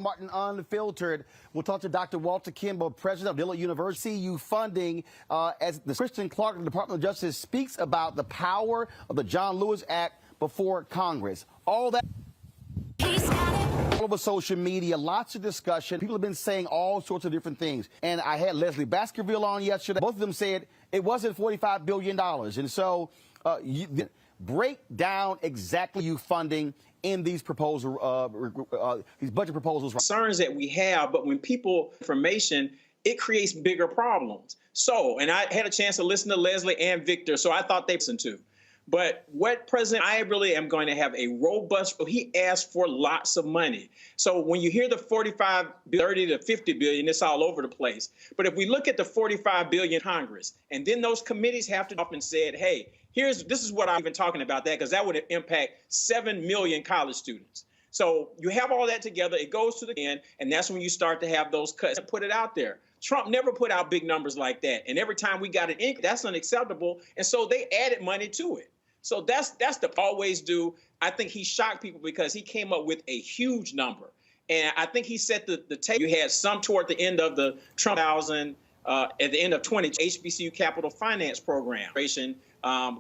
Martin Unfiltered. We'll talk to Dr. Walter Kimball, president of Dillard University. HBCU funding, as the Kristen Clark of the Department of Justice speaks about the power of the John Lewis Act before Congress. All that all over social media, lots of discussion. People have been saying all sorts of different things. And I had Leslie Baskerville on yesterday. Both of them said it wasn't $45 billion. And so break down exactly you funding in these proposal, these budget proposals. Concerns that we have, but when people information, it creates bigger problems. So, and I had a chance to listen to Leslie and Victor, so I thought they listened to. But what President, I really am going to have a robust, he asked for lots of money. So when you hear the 45, 30 to 50 billion, it's all over the place. But if we look at the 45 billion Congress, and then those committees have to up and said, hey, this is what I'm even talking about that, because that would impact 7 million college students. So you have all that together, it goes to the end, and that's when you start to have those cuts and put it out there. Trump never put out big numbers like that. And every time we got an increase, that's unacceptable. And so they added money to it. So that's the always do. I think he shocked people because he came up with a huge number. And I think he set the table. You had some toward the end of the Trump 2000, at the end of 20, HBCU Capital Finance Program.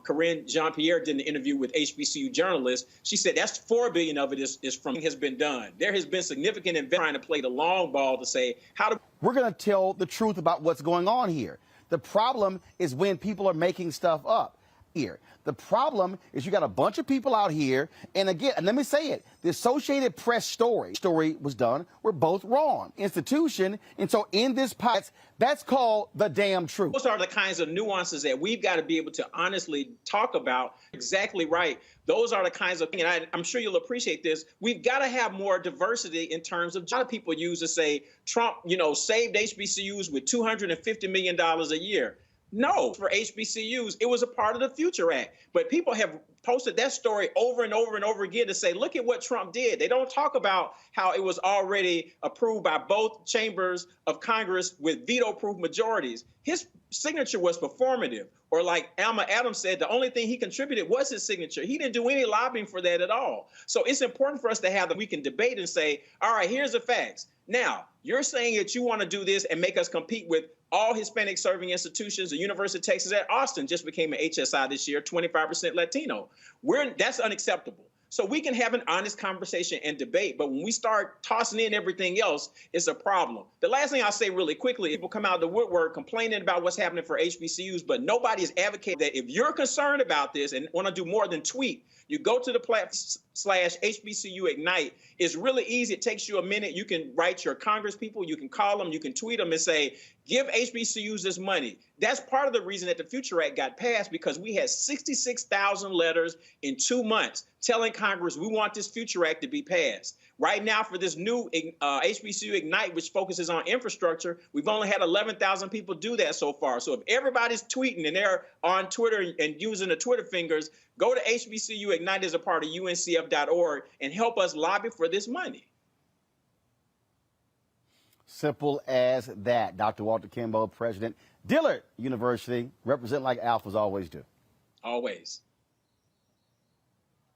Corinne Jean-Pierre did an interview with HBCU journalists. She said that's $4 billion of it is from has been done. There has been significant investment trying to play the long ball to say how to. We're going to tell the truth about what's going on here. The problem is when people are making stuff up here. The problem is you got a bunch of people out here, and again, and let me say it, the Associated Press story was done, we're both wrong. Institution, and so in this that's called the damn truth. Those are the kinds of nuances that we've got to be able to honestly talk about. Exactly right. Those are the kinds of things, and I'm sure you'll appreciate this. We've got to have more diversity in terms of, a lot of people use to say Trump, saved HBCUs with $250 million a year. No, for HBCUs, it was a part of the Future Act. But people have posted that story over and over and over again to say, look at what Trump did. They don't talk about how it was already approved by both chambers of Congress with veto-proof majorities. His signature was performative. Or like Alma Adams said, the only thing he contributed was his signature. He didn't do any lobbying for that at all. So it's important for us to have that we can debate and say, all right, here's the facts. Now, you're saying that you want to do this and make us compete with all Hispanic serving institutions. The University of Texas at Austin just became an HSI this year, 25% Latino. That's unacceptable. So we can have an honest conversation and debate, but when we start tossing in everything else, it's a problem. The last thing I'll say really quickly, people come out of the woodwork complaining about what's happening for HBCUs, but nobody is advocating that if you're concerned about this and want to do more than tweet, you go to the /HBCU Ignite. It's really easy. It takes you a minute. You can write your Congress people. You can call them. You can tweet them and say, give HBCUs this money. That's part of the reason that the Future Act got passed, because we had 66,000 letters in 2 months telling Congress we want this Future Act to be passed. Right now, for this new HBCU Ignite, which focuses on infrastructure, we've only had 11,000 people do that so far. So if everybody's tweeting and they're on Twitter and using the Twitter fingers, go to HBCU Ignite as a part of uncf.org and help us lobby for this money. Simple as that. Dr. Walter Kimball, president, Dillard University, represent like alphas always do. Always.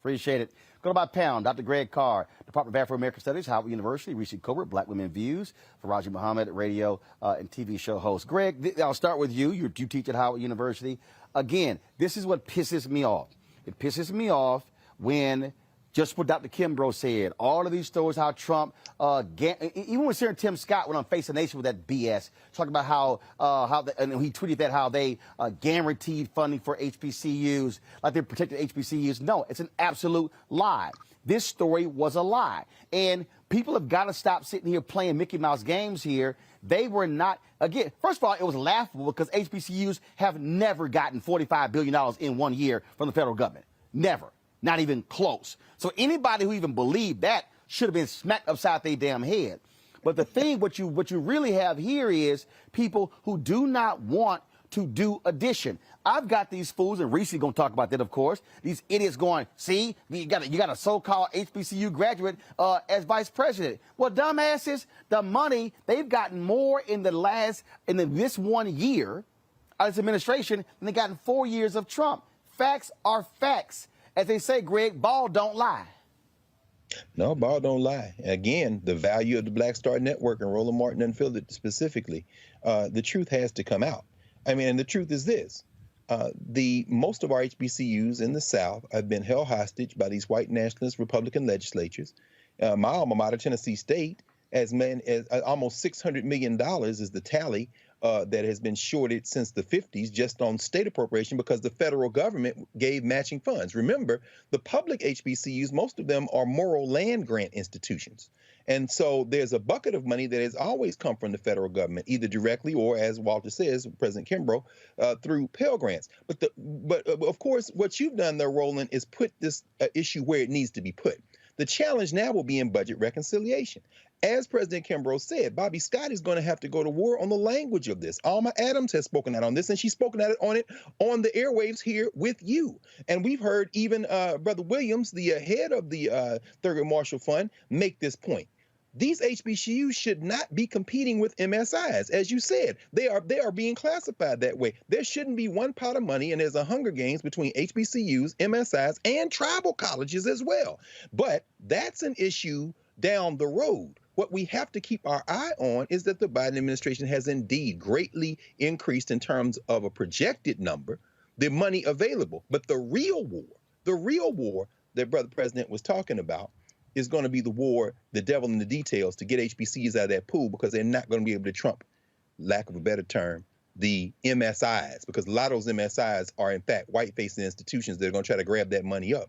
Appreciate it. Go to my pound. Dr. Greg Carr, Department of Afro-American Studies, Howard University, Rishi Colbert, Black Women Views, Faraji Muhammad, radio and TV show host. Greg, I'll start with you. You teach at Howard University. Again, this is what pisses me off. It pisses me off when, just what Dr. Kimbrough said, all of these stories, how Trump, even when Senator Tim Scott went on Face the Nation with that BS, talking about and he tweeted that how they guaranteed funding for HBCUs, like they protected HBCUs. No, it's an absolute lie. This story was a lie. And people have got to stop sitting here playing Mickey Mouse games here. They were not, again, first of all, it was laughable because HBCUs have never gotten $45 billion in 1 year from the federal government. Never. Not even close. So anybody who even believed that should have been smacked upside their damn head. But the thing, what you really have here is people who do not want to do addition. I've got these fools, and Reese's going to talk about that, of course. These idiots going, see, you got a so-called HBCU graduate as vice president. Well, dumbasses, the money, they've gotten more in this 1 year of this administration than they got in 4 years of Trump. Facts are facts. As they say, Greg, ball don't lie. No, ball don't lie. Again, the value of the Black Star Network and Roland Martin Unfiltered specifically, the truth has to come out. I mean, and the truth is this. The most of our HBCUs in the South have been held hostage by these white nationalist Republican legislatures. My alma mater, Tennessee State, as almost $600 million is the tally that has been shorted since the 50s just on state appropriation because the federal government gave matching funds. Remember, the public HBCUs, most of them are moral land grant institutions. And so there's a bucket of money that has always come from the federal government, either directly or, as Walter says, President Kimbrough, through Pell Grants. But of course, what you've done there, Roland, is put this issue where it needs to be put. The challenge now will be in budget reconciliation. As President Kimbrough said, Bobby Scott is going to have to go to war on the language of this. Alma Adams has spoken out on this, and she's spoken out on it on the airwaves here with you. And we've heard even Brother Williams, the head of the Thurgood Marshall Fund, make this point. These HBCUs should not be competing with MSIs. As you said, they are being classified that way. There shouldn't be one pot of money, and there's a Hunger Games between HBCUs, MSIs, and tribal colleges as well. But that's an issue down the road. What we have to keep our eye on is that the Biden administration has indeed greatly increased in terms of a projected number, the money available. But the real war that Brother President was talking about is going to be the war, the devil in the details, to get HBCUs out of that pool because they're not going to be able to trump, lack of a better term, the MSIs, because a lot of those MSIs are, in fact, white-facing institutions that are going to try to grab that money up.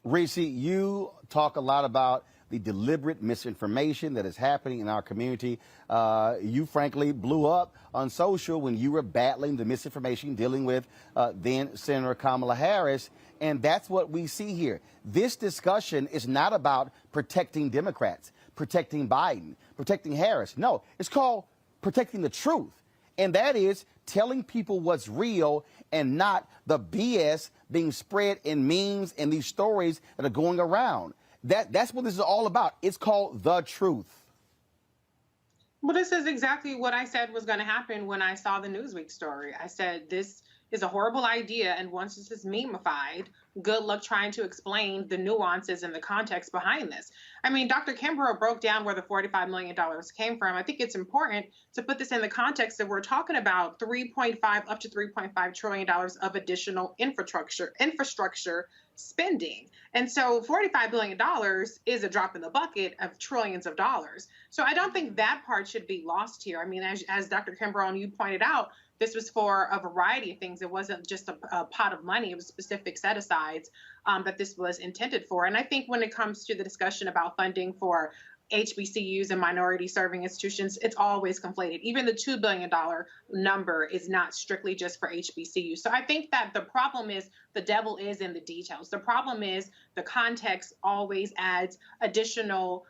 Reese, you talk a lot about the deliberate misinformation that is happening in our community. You frankly blew up on social when you were battling the misinformation dealing with then Senator Kamala Harris. And that's what we see here. This discussion is not about protecting Democrats, protecting Biden, protecting Harris. No, it's called protecting the truth. And that is telling people what's real and not the BS being spread in memes and these stories that are going around. That's what this is all about. It's called the truth. Well, this is exactly what I said was going to happen when I saw the Newsweek story. I said, this is a horrible idea, and once this is memeified, good luck trying to explain the nuances and the context behind this. I mean, Dr. Kimbrough broke down where the $45 million came from. I think it's important to put this in the context that we're talking about $3.5 up to $3.5 trillion of additional infrastructure spending. And so $45 billion is a drop in the bucket of trillions of dollars. So I don't think that part should be lost here. I mean, as Dr. Kimbrough and you pointed out, this was for a variety of things. It wasn't just a pot of money. It was specific set-asides that this was intended for. And I think when it comes to the discussion about funding for HBCUs and minority serving institutions, it's always conflated. Even the $2 billion number is not strictly just for HBCUs. So I think that the problem is the devil is in the details. The problem is the context always adds additional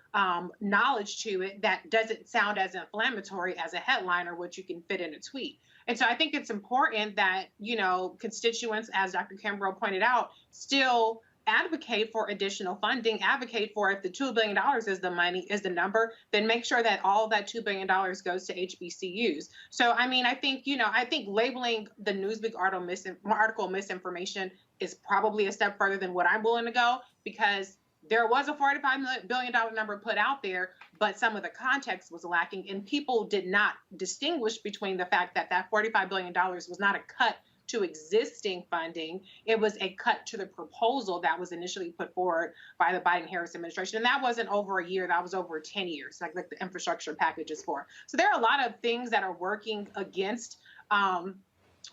knowledge to it that doesn't sound as inflammatory as a headline or what you can fit in a tweet. And so I think it's important that, you know, constituents, as Dr. Kimbrough pointed out, still advocate for additional funding, advocate for, if the $2 billion is the number, then make sure that all that $2 billion goes to HBCUs. So, I mean, I think labeling the Newsweek article misinformation is probably a step further than what I'm willing to go, because there was a $45 billion number put out there, but some of the context was lacking, and people did not distinguish between the fact that that $45 billion was not a cut to existing funding. It was a cut to the proposal that was initially put forward by the Biden-Harris administration. And that wasn't over a year, that was over 10 years, like the infrastructure package is for. So there are a lot of things that are working against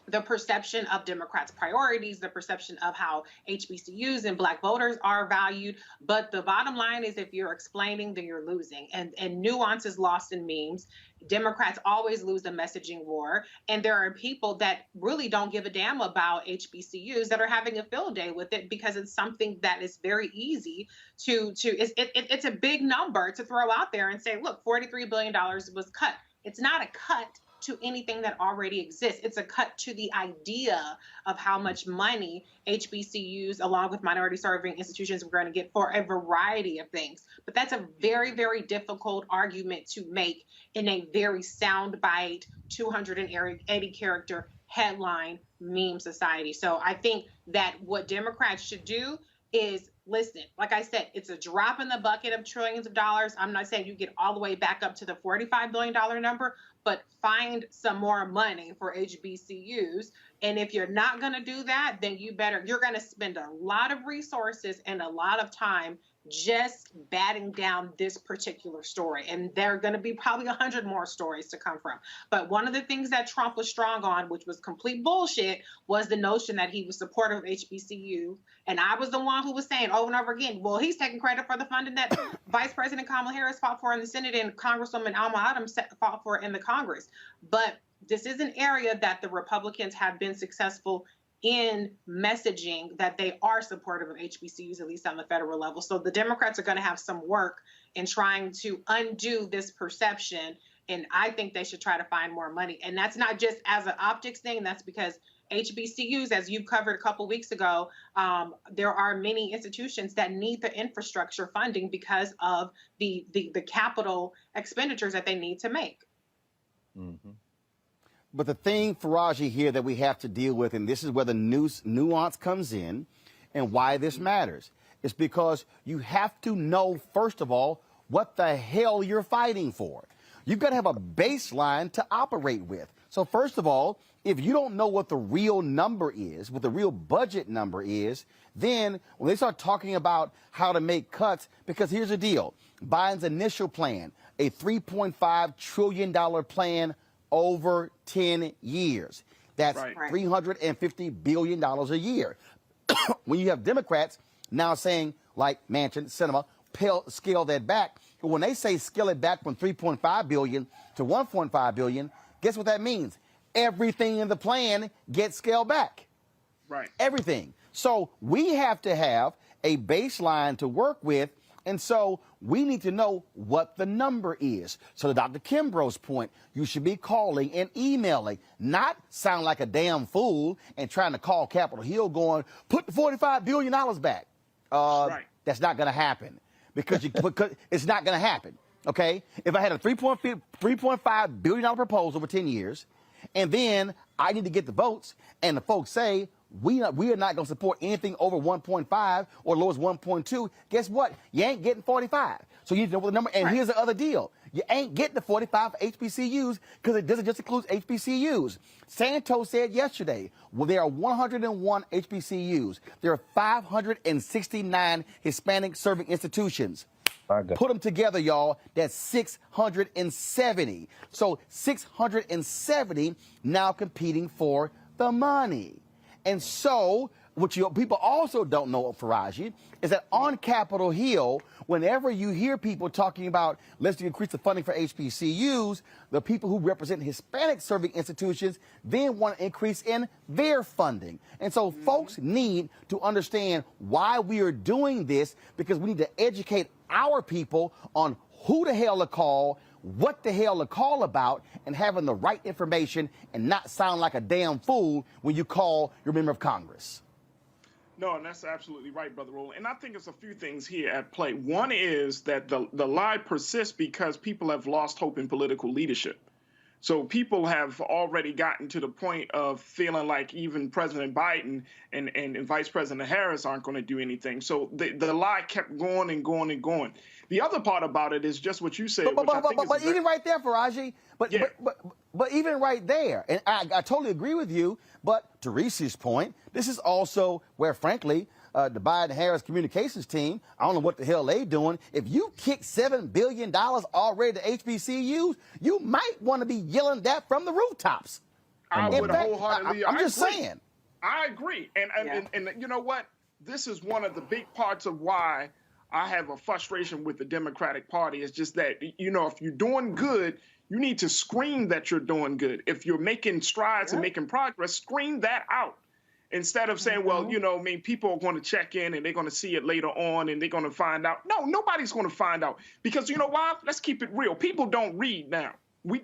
the perception of Democrats' priorities, the perception of how HBCUs and Black voters are valued. But the bottom line is, if you're explaining, then you're losing. And nuance is lost in memes. Democrats always lose the messaging war. And there are people that really don't give a damn about HBCUs that are having a field day with it, because it's something that is very easy it's a big number to throw out there and say, look, $43 billion was cut. It's not a cut to anything that already exists. It's a cut to the idea of how much money HBCUs, along with minority serving institutions, we're going to get for a variety of things. But that's a very, very difficult argument to make in a very soundbite, 280 character headline meme society. So I think that what Democrats should do is, listen, like I said, it's a drop in the bucket of trillions of dollars. I'm not saying you get all the way back up to the $45 billion number, but find some more money for HBCUs. And if you're not going to do that, then you're going to spend a lot of resources and a lot of time just batting down this particular story. And there are going to be probably 100 more stories to come from. But one of the things that Trump was strong on, which was complete bullshit, was the notion that he was supportive of HBCU. And I was the one who was saying over and over again, well, he's taking credit for the funding that Vice President Kamala Harris fought for in the Senate and Congresswoman Alma Adams fought for in the Congress. But this is an area that the Republicans have been successful in messaging that they are supportive of HBCUs, at least on the federal level. So the Democrats are going to have some work in trying to undo this perception. And I think they should try to find more money. And that's not just as an optics thing. That's because HBCUs, as you covered a couple weeks ago, there are many institutions that need the infrastructure funding because of the capital expenditures that they need to make. Mm-hmm. But the thing, Faraji, here that we have to deal with, and this is where the nuance comes in and why this matters, is because you have to know, first of all, what the hell you're fighting for. You've got to have a baseline to operate with. So first of all, if you don't know what the real number is, what the real budget number is, then when they start talking about how to make cuts, because here's the deal, Biden's initial plan, a $3.5 trillion plan over 10 years. That's right. $350 billion a year. When you have Democrats now saying, like Manchin, Sinema, scale that back, but when they say scale it back from 3.5 billion to 1.5 billion, guess what that means? Everything in the plan gets scaled back. Right. Everything. So we have to have a baseline to work with. And so we need to know what the number is. So to Dr. Kimbrough's point, you should be calling and emailing, not sound like a damn fool and trying to call Capitol Hill going, put the $45 billion back. Right. That's not going to happen because it's not going to happen. Okay. If I had a $3.5 billion proposal over 10 years, and then I need to get the votes and the folks say, we are not going to support anything over 1.5 or low as 1.2. Guess what? You ain't getting 45. So you need to know what the number. And here's the other deal. You ain't getting the 45 for HBCUs because it doesn't just include HBCUs. Santos said yesterday, well, there are 101 HBCUs. There are 569 Hispanic serving institutions. Put them together, y'all. That's 670. So 670 now competing for the money. And so, what people also don't know, Faraji, is that on Capitol Hill, whenever you hear people talking about let's increase the funding for HBCUs, the people who represent Hispanic serving institutions then want to increase in their funding. And so folks need to understand why we are doing this, because we need to educate our people on who the hell to call, what the hell to call about, and having the right information and not sound like a damn fool when you call your member of Congress. No, and that's absolutely right, Brother Roland. And I think it's a few things here at play. One is that the lie persists because people have lost hope in political leadership. So people have already gotten to the point of feeling like even President Biden and Vice President Harris aren't going to do anything. So the lie kept going and going and going. The other part about it is just what you said. But even right there, Faraji, but even right there, and I totally agree with you, but to Reese's point, this is also where, frankly, the Biden-Harris communications team, I don't know what the hell they doing. If you kick $7 billion already to HBCUs, you might want to be yelling that from the rooftops. I would wholeheartedly. I'm just saying. I agree. And you know what? This is one of the big parts of why I have a frustration with the Democratic Party. It's just that, you know, if you're doing good, you need to scream that you're doing good. If you're making strides and making progress, scream that out. Instead of saying, well, you know, I mean, people are going to check in and they're going to see it later on and they're going to find out. No, nobody's going to find out, because you know why? Let's keep it real. People don't read now. We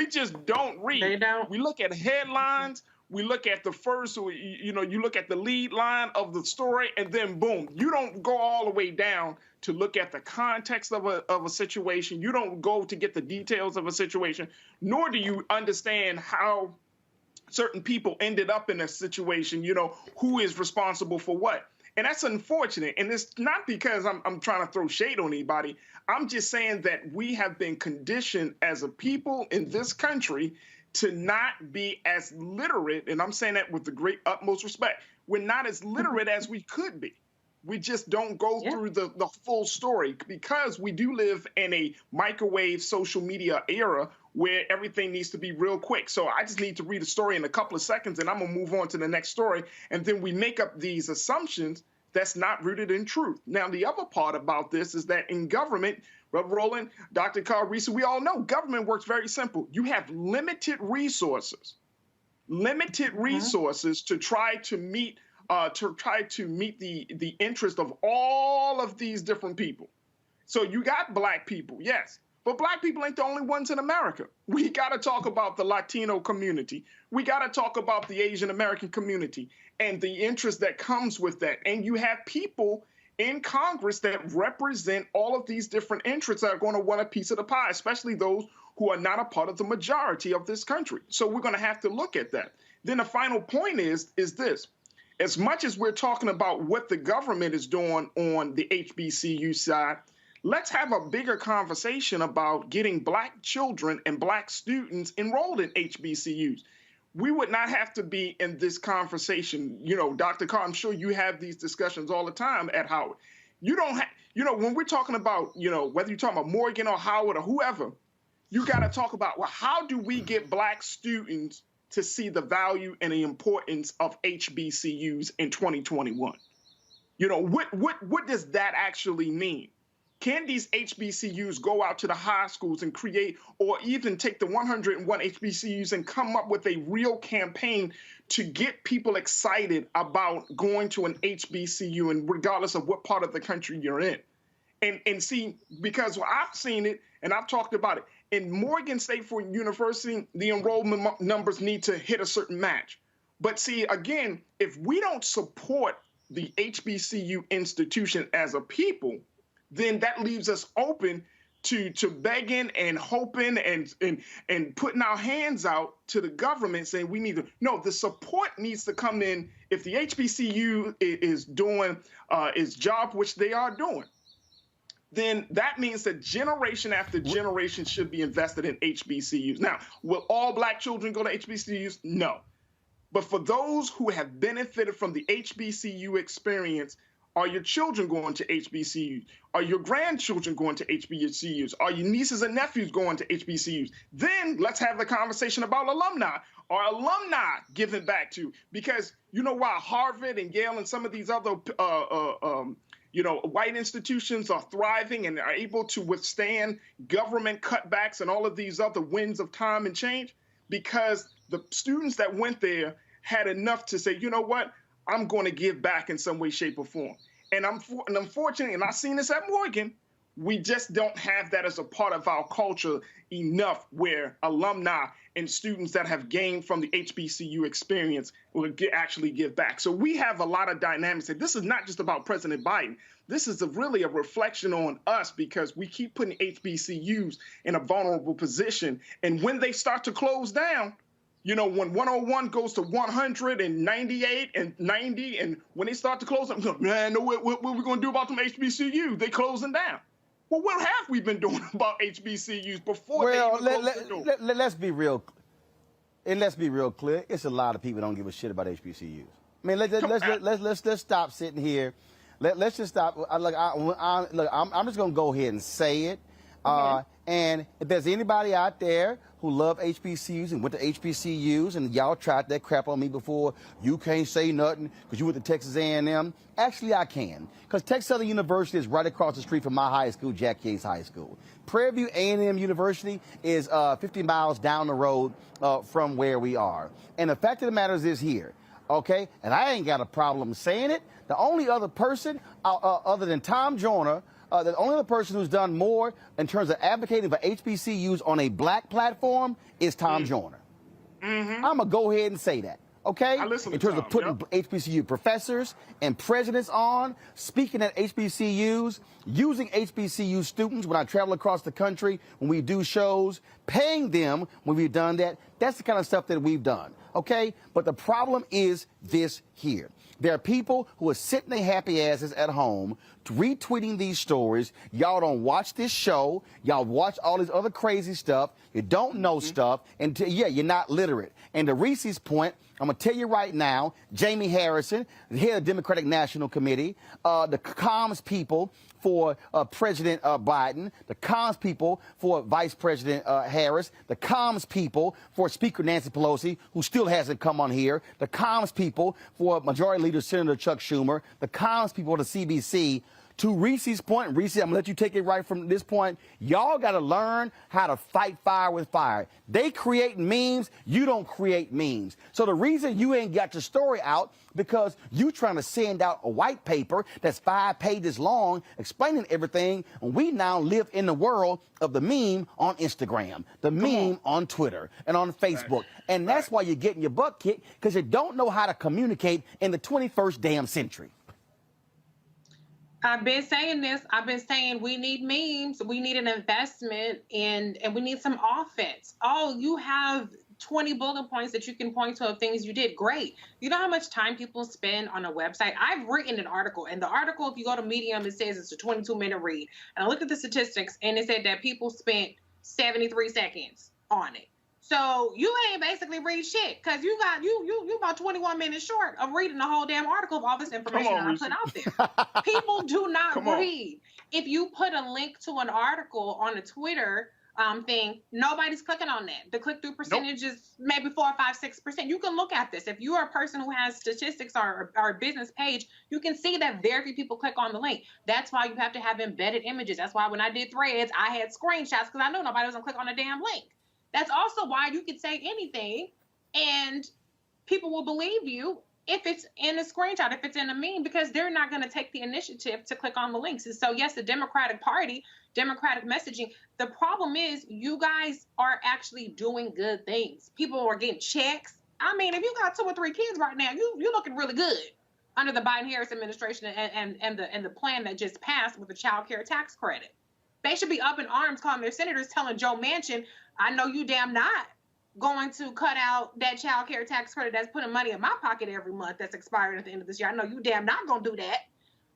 just don't read. They don't. We look at headlines. We look at the first, you know, you look at the lead line of the story, and then boom, you don't go all the way down to look at the context of a situation. You don't go to get the details of a situation, nor do you understand how certain people ended up in a situation, you know, who is responsible for what. And that's unfortunate. And it's not because I'm trying to throw shade on anybody. I'm just saying that we have been conditioned as a people in this country to not be as literate. And I'm saying that with the great utmost respect. We're not as literate as we could be. We just don't go through the full story because we do live in a microwave social media era where everything needs to be real quick. So I just need to read a story in a couple of seconds and I'm gonna move on to the next story. And then we make up these assumptions that's not rooted in truth. Now, the other part about this is that in government, Brother Roland, Dr. Carl Reese, we all know government works very simple. You have limited resources to try to meet the interest of all of these different people. So you got black people, yes, but black people ain't the only ones in America. We got to talk about the Latino community. We got to talk about the Asian American community and the interest that comes with that. And you have people in Congress that represent all of these different interests that are going to want a piece of the pie, especially those who are not a part of the majority of this country. So we're going to have to look at that. Then the final point is this. As much as we're talking about what the government is doing on the HBCU side, let's have a bigger conversation about getting black children and black students enrolled in HBCUs. We would not have to be in this conversation. You know, Dr. Carr, I'm sure you have these discussions all the time at Howard. You don't have, you know, when we're talking about, you know, whether you're talking about Morgan or Howard or whoever, you got to talk about, well, how do we get black students to see the value and the importance of HBCUs in 2021? You know, what does that actually mean? Can these HBCUs go out to the high schools and create, or even take the 101 HBCUs and come up with a real campaign to get people excited about going to an HBCU, and regardless of what part of the country you're in? And see, because I've seen it and I've talked about it, in Morgan State University, the enrollment numbers need to hit a certain match. But see, again, if we don't support the HBCU institution as a people, then that leaves us open to begging and hoping and putting our hands out to the government saying we need to. No, the support needs to come in. If the HBCU is doing its job, which they are doing, then that means that generation after generation should be invested in HBCUs. Now, will all black children go to HBCUs? No. But for those who have benefited from the HBCU experience, are your children going to HBCUs? Are your grandchildren going to HBCUs? Are your nieces and nephews going to HBCUs? Then let's have the conversation about alumni. Are alumni giving back to? Because you know why Harvard and Yale and some of these other white institutions are thriving and are able to withstand government cutbacks and all of these other winds of time and change? Because the students that went there had enough to say, you know what, I'm going to give back in some way, shape, or form. And unfortunately, and I've seen this at Morgan, we just don't have that as a part of our culture enough where alumni and students that have gained from the HBCU experience will actually give back. So we have a lot of dynamics. This is not just about President Biden. This is really a reflection on us because we keep putting HBCUs in a vulnerable position. And when they start to close down, you know, when 101 goes to 100 and 98 and 90, and when they start to close them, man, what are we going to do about them HBCUs? They closing down. Well, what have we been doing about HBCUs before they even close the door? Let's be real, and let's be real clear. It's a lot of people that don't give a shit about HBCUs. I mean, let's stop sitting here. Let's just stop. I'm just going to go ahead and say it. And if there's anybody out there who love HBCUs and went to HBCUs and y'all tried that crap on me before, you can't say nothing because you went to Texas A&M. Actually, I can, because Texas Southern University is right across the street from my high school, Jack Yates High School. Prairie View A&M University is 50 miles down the road from where we are. And the fact of the matter is here, okay, and I ain't got a problem saying it. The only other person other than Tom Joyner, the only other person who's done more in terms of advocating for HBCUs on a black platform is Tom Joyner. I'm going to go ahead and say that, okay? In terms of putting HBCU professors and presidents on, speaking at HBCUs, using HBCU students when I travel across the country, when we do shows, paying them when we've done that. That's the kind of stuff that we've done. okay? But the problem is this here. There are people who are sitting their happy asses at home retweeting these stories. Y'all don't watch this show. Y'all watch all this other crazy stuff. You don't know stuff. And yeah, you're not literate. And to Reese's point, I'm going to tell you right now, Jamie Harrison, the head of the Democratic National Committee, the comms people for President Biden, the comms people for Vice President Harris, the comms people for Speaker Nancy Pelosi, who still hasn't come on here, the comms people for Majority Leader Senator Chuck Schumer, the comms people for the CBC. To Reese's point, Reese, I'm going to let you take it right from this point. Y'all got to learn how to fight fire with fire. They create memes. You don't create memes. So the reason you ain't got your story out because you trying to send out a white paper that's 5 pages long explaining everything. And we now live in the world of the meme on Instagram, the meme on Twitter and on Facebook. And that's why you're getting your butt kicked, because you don't know how to communicate in the 21st damn century. I've been saying this. I've been saying we need memes. We need an investment and we need some offense. Oh, you have 20 bullet points that you can point to of things you did. Great. You know how much time people spend on a website? I've written an article, and the article, if you go to Medium, it says it's a 22-minute read. And I looked at the statistics, and it said that people spent 73 seconds on it. So you ain't basically read shit, because you about 21 minutes short of reading the whole damn article of all this information that I put out there. People do not read. If you put a link to an article on a Twitter thing, nobody's clicking on that. The click-through percentage is maybe 4, 5, 6%. You can look at this. If you are a person who has statistics or a business page, you can see that very few people click on the link. That's why you have to have embedded images. That's why when I did Threads, I had screenshots, because I knew nobody was going to click on a damn link. That's also why you could say anything and people will believe you if it's in a screenshot, if it's in a meme, because they're not going to take the initiative to click on the links. And so, yes, the Democratic Party, Democratic messaging, the problem is you guys are actually doing good things. People are getting checks. I mean, if you got 2 or 3 kids right now, you're looking really good under the Biden-Harris administration and the plan that just passed with the child care tax credit. They should be up in arms calling their senators, telling Joe Manchin, I know you damn not going to cut out that child care tax credit that's putting money in my pocket every month that's expiring at the end of this year. I know you damn not going to do that.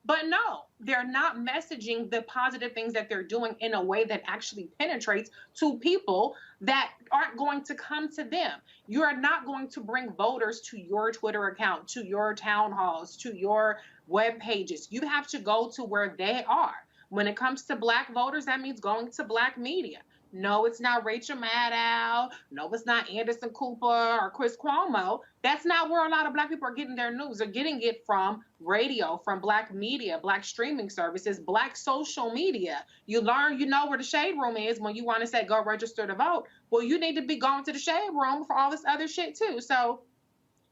But no, they're not messaging the positive things that they're doing in a way that actually penetrates to people that aren't going to come to them. You are not going to bring voters to your Twitter account, to your town halls, to your web pages. You have to go to where they are. When it comes to Black voters, that means going to Black media. No, it's not Rachel Maddow. No, it's not Anderson Cooper or Chris Cuomo. That's not where a lot of Black people are getting their news. They're getting it from radio, from Black media, Black streaming services, Black social media. You know where the shade room is when you want to say go register to vote. Well, you need to be going to the shade room for all this other shit too. So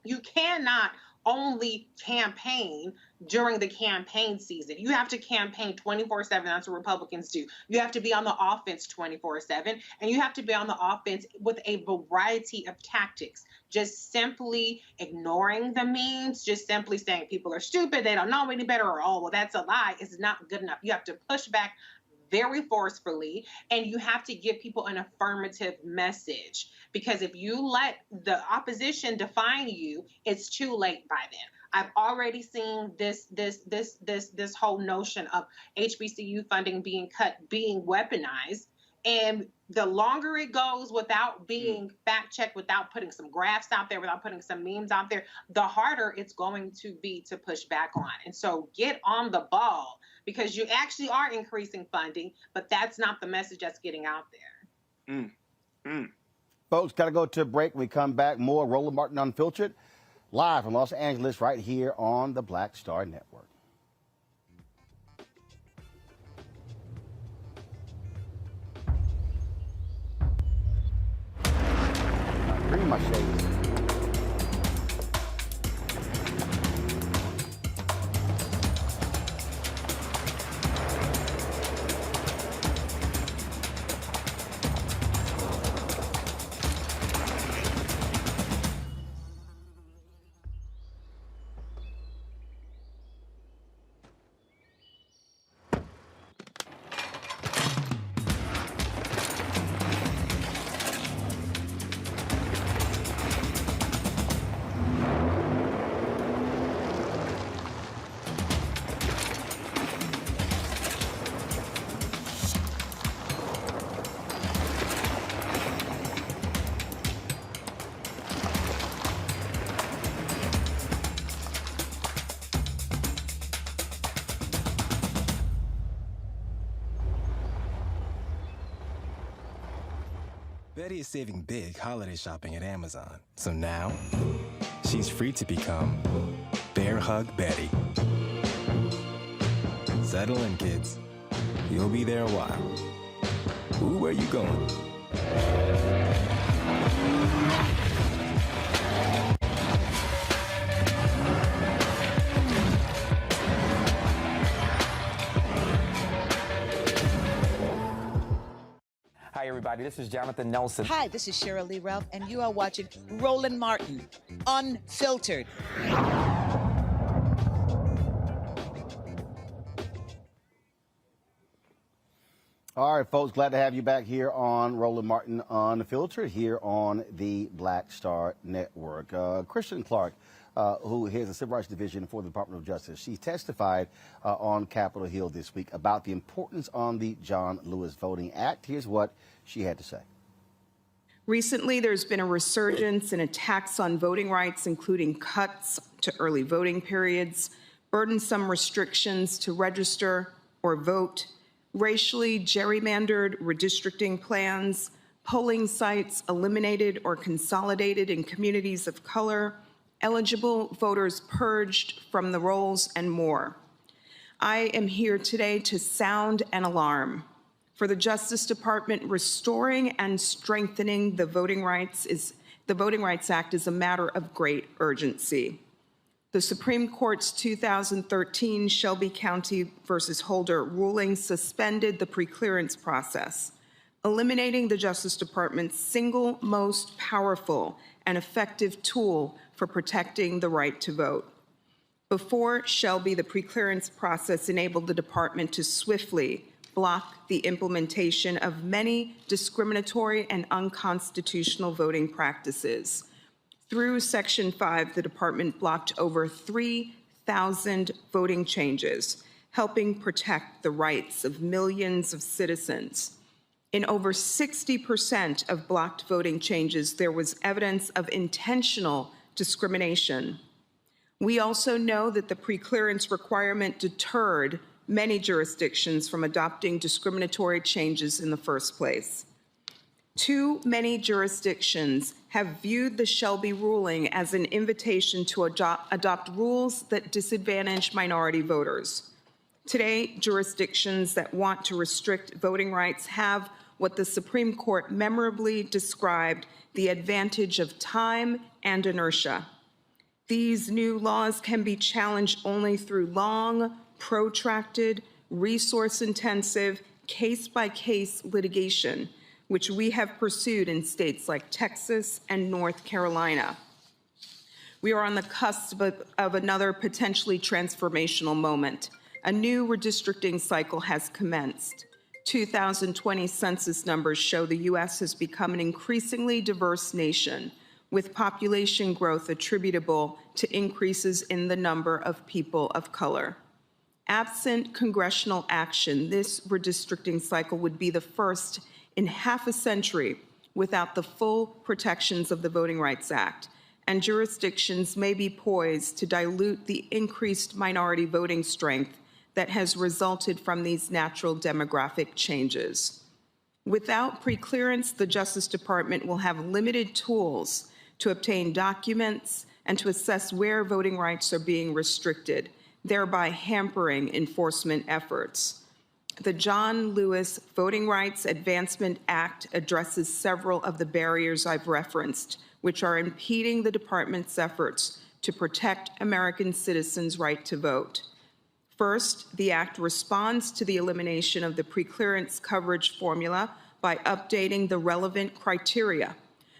you cannot only campaign during the campaign season. You have to campaign 24/7. That's what Republicans do. You have to be on the offense 24/7, and you have to be on the offense with a variety of tactics. Just simply ignoring the memes, just simply saying people are stupid, they don't know any better, or, oh, well, that's a lie, is not good enough. You have to push back very forcefully, and you have to give people an affirmative message, because if you let the opposition define you, it's too late by then. I've already seen this whole notion of HBCU funding being cut, being weaponized, and the longer it goes without being fact-checked, without putting some graphs out there, without putting some memes out there, the harder it's going to be to push back on. And so get on the ball, because you actually are increasing funding, but that's not the message that's getting out there. Folks, got to go to a break. When we come back, more Roland Martin Unfiltered, live from Los Angeles, right here on the Black Star Network. Bring my shades. Betty is saving big holiday shopping at Amazon. So now, she's free to become Bear Hug Betty. Settle in, kids. You'll be there a while. Ooh, where you going? Hi, everybody. This is Jonathan Nelson. Hi, this is Cheryl Lee Ralph, and you are watching Roland Martin, Unfiltered. All right, folks, glad to have you back here on Roland Martin Unfiltered here on the Black Star Network. Kristen Clark, who heads the Civil Rights Division for the Department of Justice, she testified on Capitol Hill this week about the importance on the John Lewis Voting Act. Here's what she had to say. Recently, there's been a resurgence in attacks on voting rights, including cuts to early voting periods, burdensome restrictions to register or vote, racially gerrymandered redistricting plans, polling sites eliminated or consolidated in communities of color, eligible voters purged from the rolls, and more. I am here today to sound an alarm. For the Justice Department, restoring and strengthening the Voting Rights Act is a matter of great urgency. The Supreme Court's 2013 Shelby County versus Holder ruling suspended the preclearance process, eliminating the Justice Department's single most powerful and effective tool for protecting the right to vote. Before Shelby, the preclearance process enabled the department to swiftly block the implementation of many discriminatory and unconstitutional voting practices. Through Section 5, the department blocked over 3,000 voting changes, helping protect the rights of millions of citizens. In over 60% of blocked voting changes, there was evidence of intentional discrimination. We also know that the preclearance requirement deterred many jurisdictions from adopting discriminatory changes in the first place. Too many jurisdictions have viewed the Shelby ruling as an invitation to adopt rules that disadvantage minority voters. Today, jurisdictions that want to restrict voting rights have what the Supreme Court memorably described the advantage of time and inertia. These new laws can be challenged only through long, protracted, resource-intensive, case-by-case litigation, which we have pursued in states like Texas and North Carolina. We are on the cusp of another potentially transformational moment. A new redistricting cycle has commenced. 2020 census numbers show the U.S. has become an increasingly diverse nation, with population growth attributable to increases in the number of people of color. Absent congressional action, this redistricting cycle would be the first in half a century without the full protections of the Voting Rights Act, and jurisdictions may be poised to dilute the increased minority voting strength that has resulted from these natural demographic changes. Without preclearance, the Justice Department will have limited tools to obtain documents and to assess where voting rights are being restricted, thereby hampering enforcement efforts. The John Lewis Voting Rights Advancement Act addresses several of the barriers I've referenced, which are impeding the department's efforts to protect American citizens' right to vote. First, the act responds to the elimination of the preclearance coverage formula by updating the relevant criteria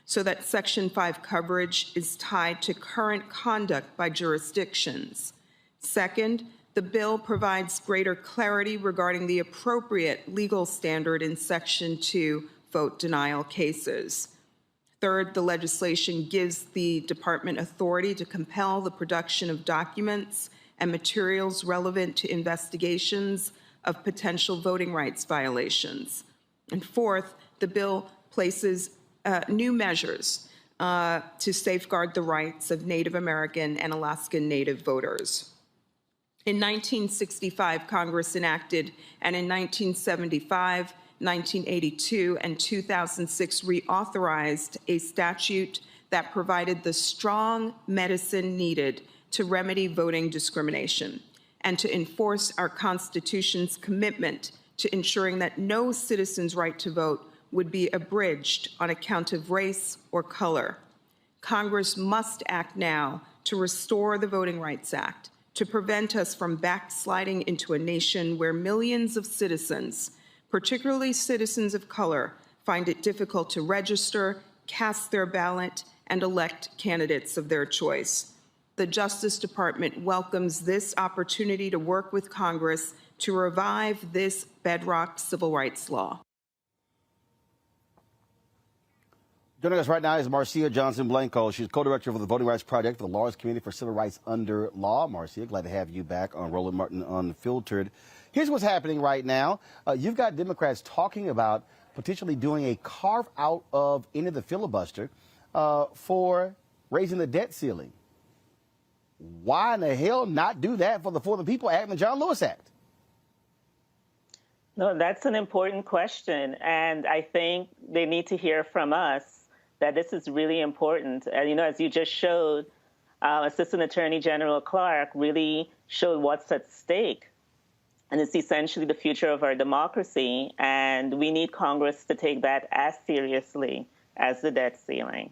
so that Section 5 coverage is tied to current conduct by jurisdictions. Second, the bill provides greater clarity regarding the appropriate legal standard in Section 2 vote denial cases. Third, the legislation gives the department authority to compel the production of documents and materials relevant to investigations of potential voting rights violations. And fourth, the bill places new measures to safeguard the rights of Native American and Alaskan Native voters. In 1965, Congress enacted, and in 1975, 1982 and 2006 reauthorized a statute that provided the strong medicine needed to remedy voting discrimination and to enforce our Constitution's commitment to ensuring that no citizen's right to vote would be abridged on account of race or color. Congress must act now to restore the Voting Rights Act, to prevent us from backsliding into a nation where millions of citizens, particularly citizens of color, find it difficult to register, cast their ballot, and elect candidates of their choice. The Justice Department welcomes this opportunity to work with Congress to revive this bedrock civil rights law. Joining us right now is Marcia Johnson-Blanco. She's co-director of the Voting Rights Project, the Large Committee for Civil Rights Under Law. Marcia, glad to have you back on Roland Martin Unfiltered. Here's what's happening right now. You've got Democrats talking about potentially doing a carve-out of any of the filibuster for raising the debt ceiling. Why in the hell not do that for the People Act and the John Lewis Act? No, that's an important question. And I think they need to hear from us that this is really important. And, you know, as you just showed, Assistant Attorney General Clark really showed what's at stake. And it's essentially the future of our democracy. And we need Congress to take that as seriously as the debt ceiling.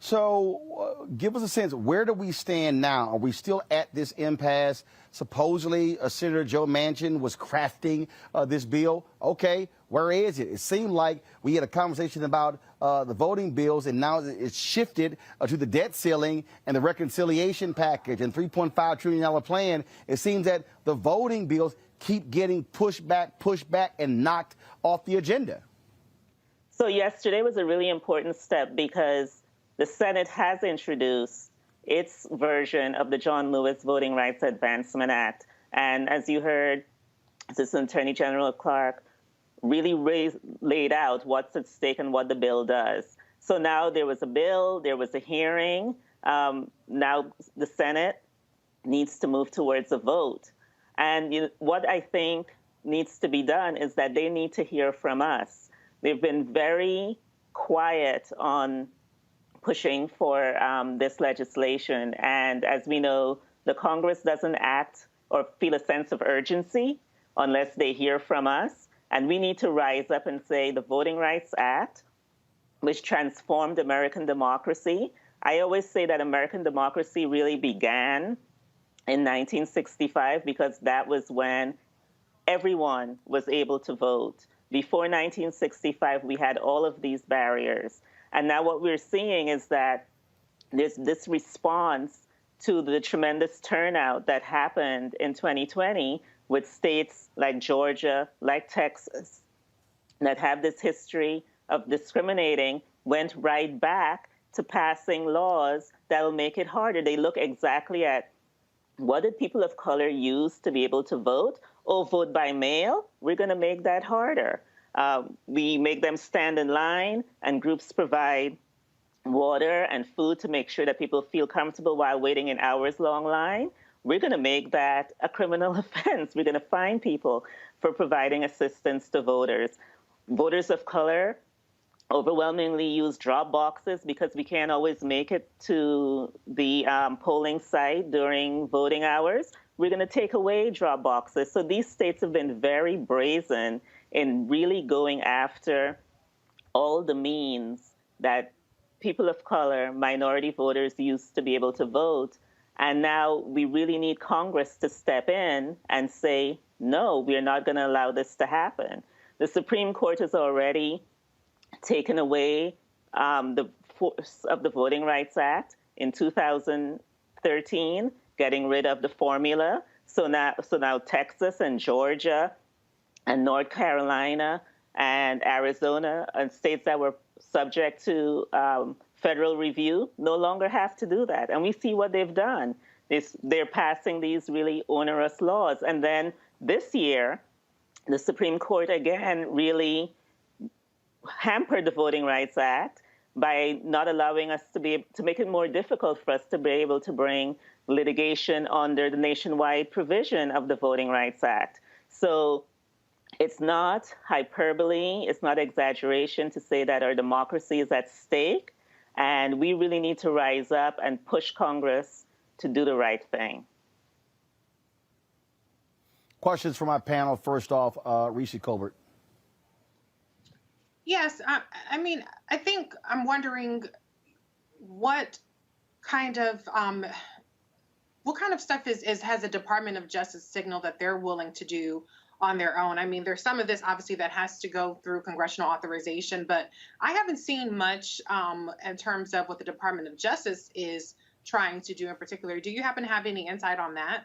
So give us a sense, where do we stand now? Are we still at this impasse? Supposedly, Senator Joe Manchin was crafting this bill. Okay, where is it? It seemed like we had a conversation about the voting bills, and now it's shifted to the debt ceiling and the reconciliation package and $3.5 trillion plan. It seems that the voting bills keep getting pushed back, and knocked off the agenda. So yesterday was a really important step because the Senate has introduced its version of the John Lewis Voting Rights Advancement Act. And as you heard, Assistant Attorney General Clark really laid out what's at stake and what the bill does. So now there was a bill, there was a hearing. Now the Senate needs to move towards a vote. And what I think needs to be done is that they need to hear from us. They've been very quiet on pushing for this legislation. And as we know, the Congress doesn't act or feel a sense of urgency unless they hear from us. And we need to rise up and say the Voting Rights Act, which transformed American democracy. I always say that American democracy really began in 1965 because that was when everyone was able to vote. Before 1965, we had all of these barriers. And now what we're seeing is that there's this response to the tremendous turnout that happened in 2020 with states like Georgia, like Texas, that have this history of discriminating, went right back to passing laws that will make it harder. They look exactly at what did people of color use to be able to vote? Oh, vote by mail? We're going to make that harder. We make them stand in line, and groups provide water and food to make sure that people feel comfortable while waiting in hours-long line. We're going to make that a criminal offense. We're going to fine people for providing assistance to voters. Voters of color overwhelmingly use drop boxes because we can't always make it to the polling site during voting hours. We're going to take away drop boxes. So these states have been very brazen in really going after all the means that people of color, minority voters used to be able to vote. And now we really need Congress to step in and say, no, we're not going to allow this to happen. The Supreme Court has already taken away the force of the Voting Rights Act in 2013, getting rid of the formula. So now Texas and Georgia and North Carolina and Arizona and states that were subject to federal review no longer have to do that. And we see what they've done. They're passing these really onerous laws. And then this year, the Supreme Court again really hampered the Voting Rights Act by not allowing us to make it more difficult for us to be able to bring litigation under the nationwide provision of the Voting Rights Act. So it's not hyperbole, it's not exaggeration to say that our democracy is at stake, and we really need to rise up and push Congress to do the right thing. Questions for my panel. First off, Reese Colbert. Yes, I mean, I think I'm wondering what kind of stuff has the Department of Justice signaled that they're willing to do on their own. I mean, there's some of this obviously that has to go through congressional authorization, but I haven't seen much in terms of what the Department of Justice is trying to do in particular. Do you happen to have any insight on that?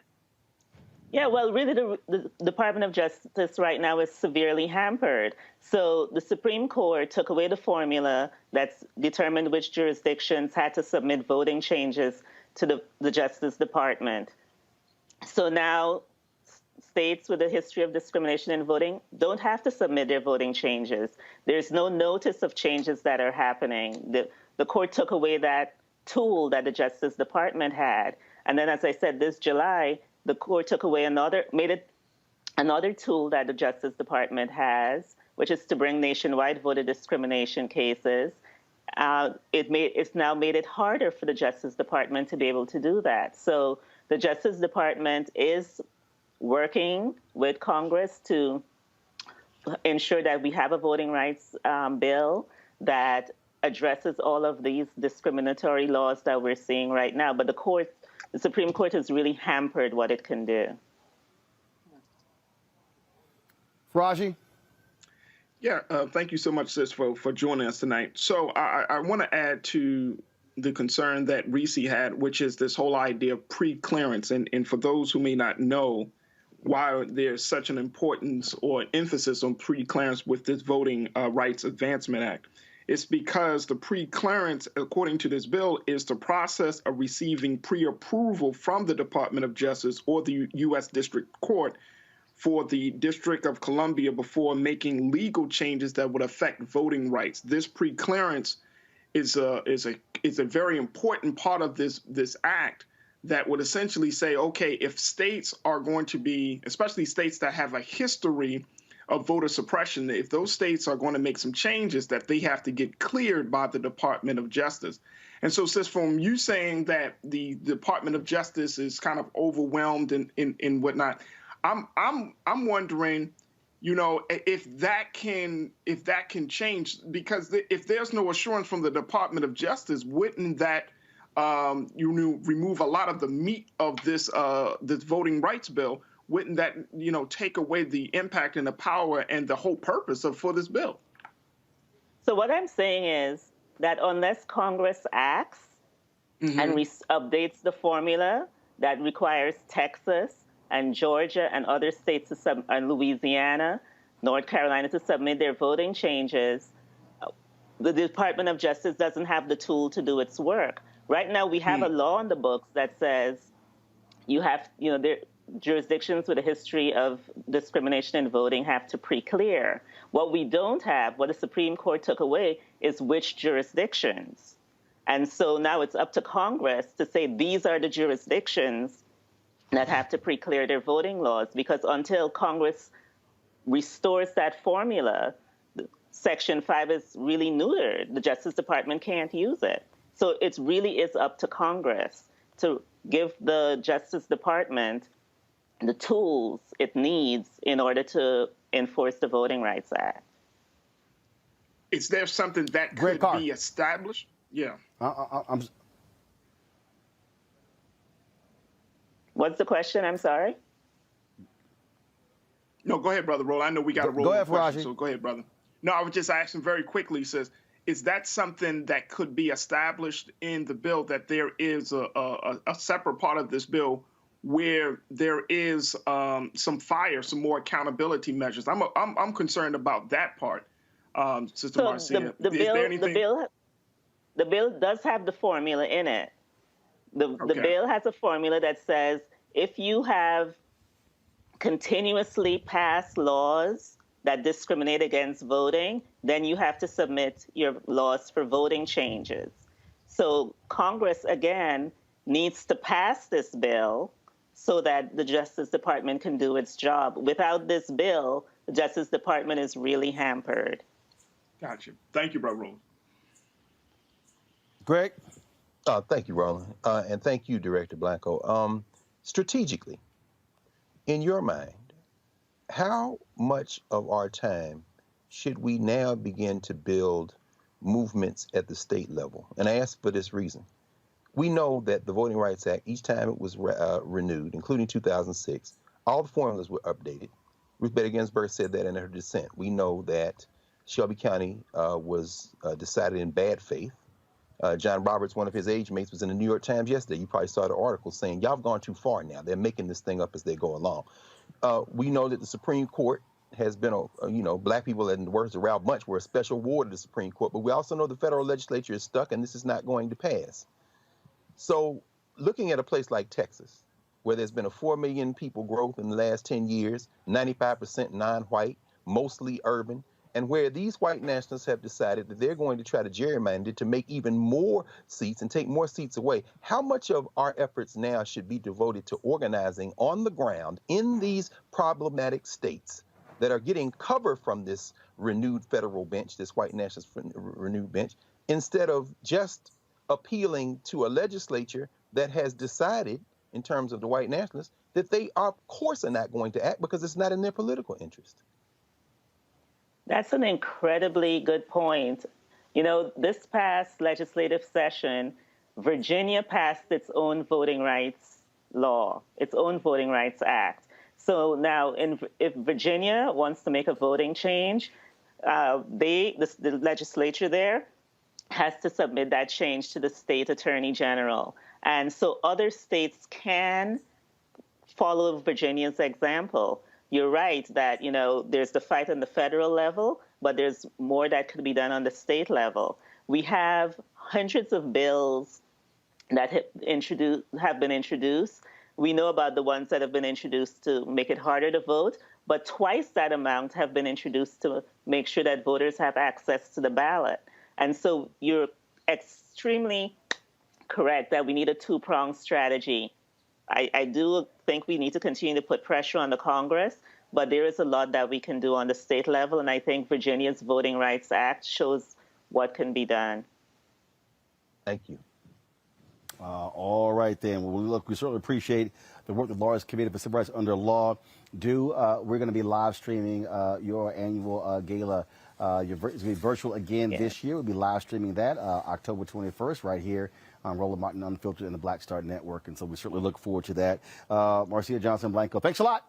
Yeah, well, really, the Department of Justice right now is severely hampered. So the Supreme Court took away the formula that's determined which jurisdictions had to submit voting changes to the Justice Department. So now states with a history of discrimination in voting don't have to submit their voting changes. There's no notice of changes that are happening. The court took away that tool that the Justice Department had. And then, as I said, this July, the court took away another tool that the Justice Department has, which is to bring nationwide voter discrimination cases. It's now made it harder for the Justice Department to be able to do that. So the Justice Department is working with Congress to ensure that we have a voting rights bill that addresses all of these discriminatory laws that we're seeing right now. But the Supreme Court has really hampered what it can do. Raji? Yeah, thank you so much, sis, for joining us tonight. So I want to add to the concern that Reese had, which is this whole idea of pre-clearance. And for those who may not know why there's such an importance or emphasis on pre-clearance with this Voting Rights Advancement Act, it's because the pre-clearance, according to this bill, is the process of receiving pre-approval from the Department of Justice or the U.S. District Court for the District of Columbia before making legal changes that would affect voting rights. This pre-clearance is a very important part of this act that would essentially say, okay, if states are going to be, especially states that have a history of voter suppression, if those states are going to make some changes, that they have to get cleared by the Department of Justice. And so, sis, from you saying that the Department of Justice is kind of overwhelmed and whatnot, I'm wondering, you know, if that can change, because if there's no assurance from the Department of Justice, wouldn't that remove a lot of the meat of this voting rights bill? Wouldn't that, you know, take away the impact and the power and the whole purpose for this bill? So what I'm saying is that unless Congress acts and updates the formula that requires Texas and Georgia and other states and Louisiana, North Carolina to submit their voting changes, the Department of Justice doesn't have the tool to do its work. Right now, we have a law in the books that says jurisdictions with a history of discrimination in voting have to pre-clear. What we don't have, what the Supreme Court took away, is which jurisdictions. And so now it's up to Congress to say these are the jurisdictions that have to pre-clear their voting laws, because until Congress restores that formula, Section 5 is really neutered. The Justice Department can't use it. So it really is up to Congress to give the Justice Department the tools it needs in order to enforce the Voting Rights Act. Is there something that could be established? Yeah. What's the question? I'm sorry. No, go ahead, Brother Roland. I know we got to roll. Go ahead, Raji. So go ahead, brother. No, I was just asking very quickly, says, is that something that could be established in the bill, that there is a separate part of this bill where there is some more accountability measures? I'm concerned about that part, Sister Marcia. The bill does have the formula in it. The bill has a formula that says if you have continuously passed laws that discriminate against voting, then you have to submit your laws for voting changes. So Congress, again, needs to pass this bill so that the Justice Department can do its job. Without this bill, the Justice Department is really hampered. Gotcha. Thank you, Brother Roland. Greg? Thank you, Roland. And thank you, Director Blanco. Strategically, in your mind, how much of our time should we now begin to build movements at the state level? And I ask for this reason. We know that the Voting Rights Act, each time it was renewed, including 2006, all the formulas were updated. Ruth Bader Ginsburg said that in her dissent. We know that Shelby County was decided in bad faith. John Roberts, one of his age mates, was in the New York Times yesterday. You probably saw the article saying, y'all have gone too far now. They're making this thing up as they go along. We know that the Supreme Court has been, black people, in the words of Ralph Bunche, were a special ward of the Supreme Court. But we also know the federal legislature is stuck, and this is not going to pass. So looking at a place like Texas, where there's been a 4 million people growth in the last 10 years, 95% non-white, mostly urban, and where these white nationalists have decided that they're going to try to gerrymander to make even more seats and take more seats away, how much of our efforts now should be devoted to organizing on the ground in these problematic states that are getting cover from this renewed federal bench, this white nationalist renewed bench, instead of just appealing to a legislature that has decided, in terms of the white nationalists, that they, of course, are not going to act because it's not in their political interest? That's an incredibly good point. This past legislative session, Virginia passed its own voting rights law, its own Voting Rights Act. So now, if Virginia wants to make a voting change, the legislature there has to submit that change to the state attorney general. And so other states can follow Virginia's example. You're right that, there's the fight on the federal level, but there's more that could be done on the state level. We have hundreds of bills that have been introduced. We know about the ones that have been introduced to make it harder to vote, but twice that amount have been introduced to make sure that voters have access to the ballot. And so you're extremely correct that we need a two-pronged strategy. I do think we need to continue to put pressure on the Congress, but there is a lot that we can do on the state level, and I think Virginia's Voting Rights Act shows what can be done. Thank you. All right, then. Well, we certainly appreciate the work the Lawyers Committee for Civil Rights Under Law do. We're going to be live streaming your annual gala. It's going to be virtual again this year. We'll be live streaming that October 21st right here on Roland Martin Unfiltered and the Black Star Network. And so we certainly look forward to that. Marcia Johnson Blanco, thanks a lot.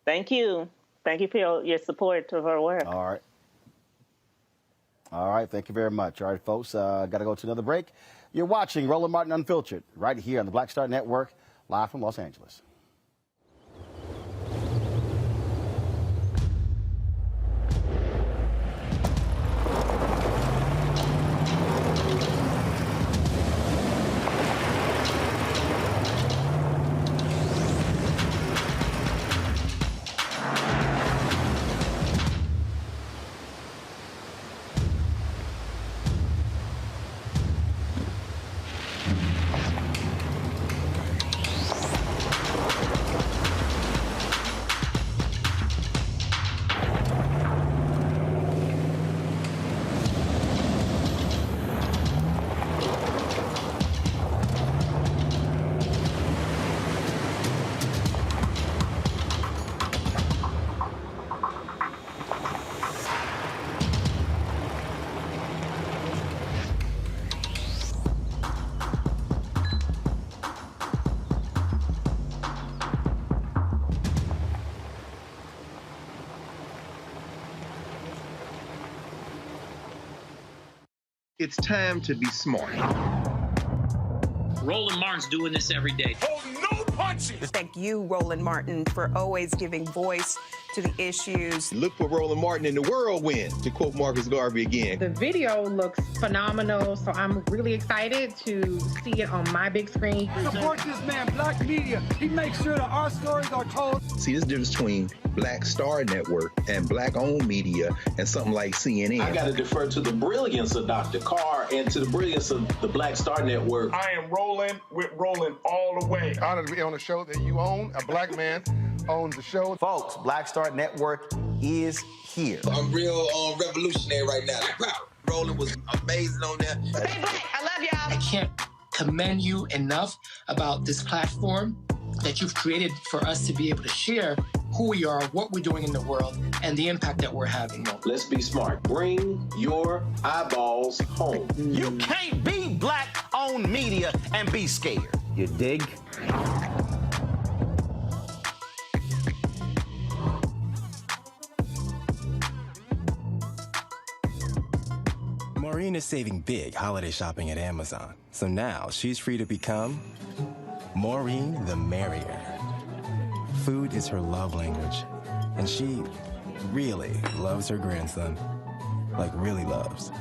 Thank you. Thank you for your support of our work. All right. All right. Thank you very much. All right, folks, got to go to another break. You're watching Roland Martin Unfiltered right here on the Black Star Network, live from Los Angeles. It's time to be smart. Roland Martin's doing this every day. Oh, no punches! Thank you, Roland Martin, for always giving voice to the issues. Look for Roland Martin in the whirlwind, to quote Marcus Garvey again. The video looks phenomenal, so I'm really excited to see it on my big screen. Support this man, Black media. He makes sure that our stories are told. See, this difference between Black Star Network and Black-owned media and something like CNN. I got to defer to the brilliance of Dr. Carr and to the brilliance of the Black Star Network. I am Roland with Roland all the way. Honored to be on a show that you own. A black man owns the show. Folks, Black Star Network is here. I'm real revolutionary right now. Roland was amazing on there. Stay black. I love y'all. I can't commend you enough about this platform that you've created for us to be able to share who we are, what we're doing in the world, and the impact that we're having. Let's be smart. Bring your eyeballs home. You can't be Black-owned media and be scared. You dig? Maureen is saving big holiday shopping at Amazon, so now she's free to become Maureen the Merrier. Food is her love language, and she really loves her grandson. Like, really loves.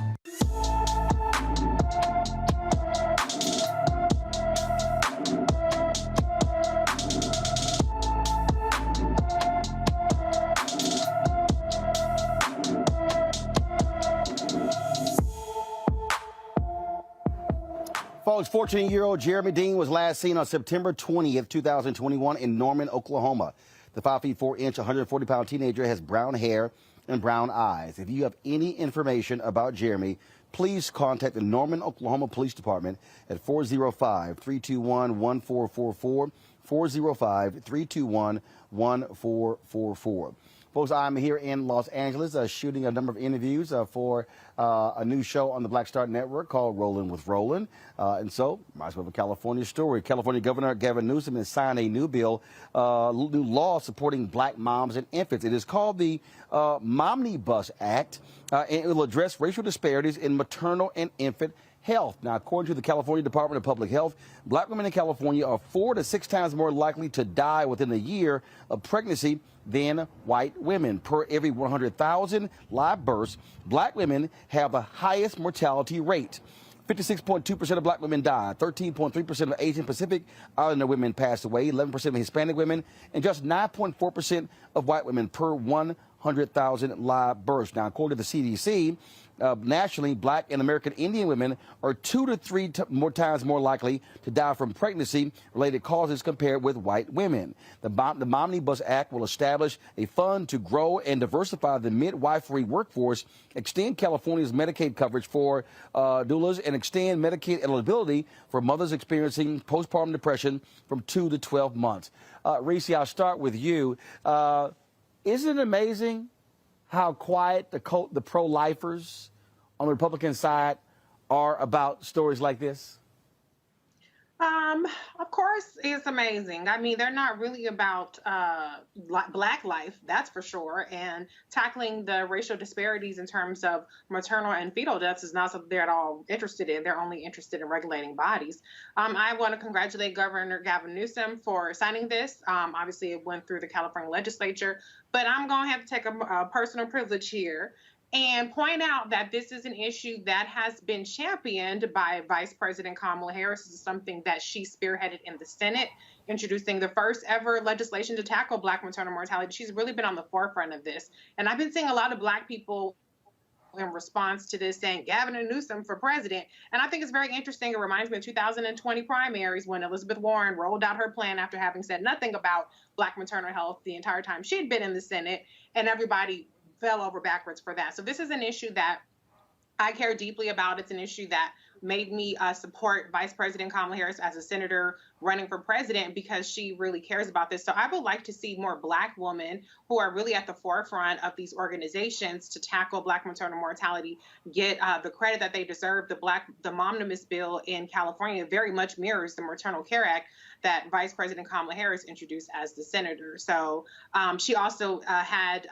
Folks, 14-year-old Jeremy Dean was last seen on September 20th, 2021 in Norman, Oklahoma. The 5 feet 4 inch, 140-pound teenager has brown hair and brown eyes. If you have any information about Jeremy, please contact the Norman, Oklahoma Police Department at 405-321-1444, 405-321-1444. Folks, I'm here in Los Angeles shooting a number of interviews for a new show on the Black Star Network called Roland with Roland. And so, might as well have a California story. California Governor Gavin Newsom has signed a new bill, new law supporting black moms and infants. It is called the Momnibus Act, and it will address racial disparities in maternal and infant health. Now, according to the California Department of Public Health, black women in California are 4 to 6 times more likely to die within a year of pregnancy than white women. Per every 100,000 live births, black women have the highest mortality rate. 56.2% of black women died, 13.3% of Asian Pacific Islander women passed away, 11% of Hispanic women, and just 9.4% of white women per 100,000 live births. Now, according to the CDC, nationally, black and American Indian women are 2 to 3 more times more likely to die from pregnancy-related causes compared with white women. The Momnibus Act will establish a fund to grow and diversify the midwifery workforce, extend California's Medicaid coverage for doulas, and extend Medicaid eligibility for mothers experiencing postpartum depression from 2 to 12 months. Reese, I'll start with you. Isn't it amazing how quiet the pro-lifers on the Republican side are about stories like this? Of course, it's amazing. I mean, they're not really about black life, that's for sure. And tackling the racial disparities in terms of maternal and fetal deaths is not something they're at all interested in. They're only interested in regulating bodies. I want to congratulate Governor Gavin Newsom for signing this. Obviously, it went through the California legislature, but I'm going to have to take a personal privilege here and point out that this is an issue that has been championed by Vice President Kamala Harris. This is something that she spearheaded in the Senate, introducing the first ever legislation to tackle black maternal mortality. She's really been on the forefront of this. And I've been seeing a lot of black people in response to this saying Gavin Newsom for president. And I think it's very interesting. It reminds me of 2020 primaries when Elizabeth Warren rolled out her plan after having said nothing about black maternal health the entire time she'd been in the Senate, and everybody fell over backwards for that. So this is an issue that I care deeply about. It's an issue that made me support Vice President Kamala Harris as a senator running for president, because she really cares about this. So I would like to see more black women who are really at the forefront of these organizations to tackle black maternal mortality get the credit that they deserve. The Momnibus bill in California very much mirrors the Maternal Care Act that Vice President Kamala Harris introduced as the senator. So she also had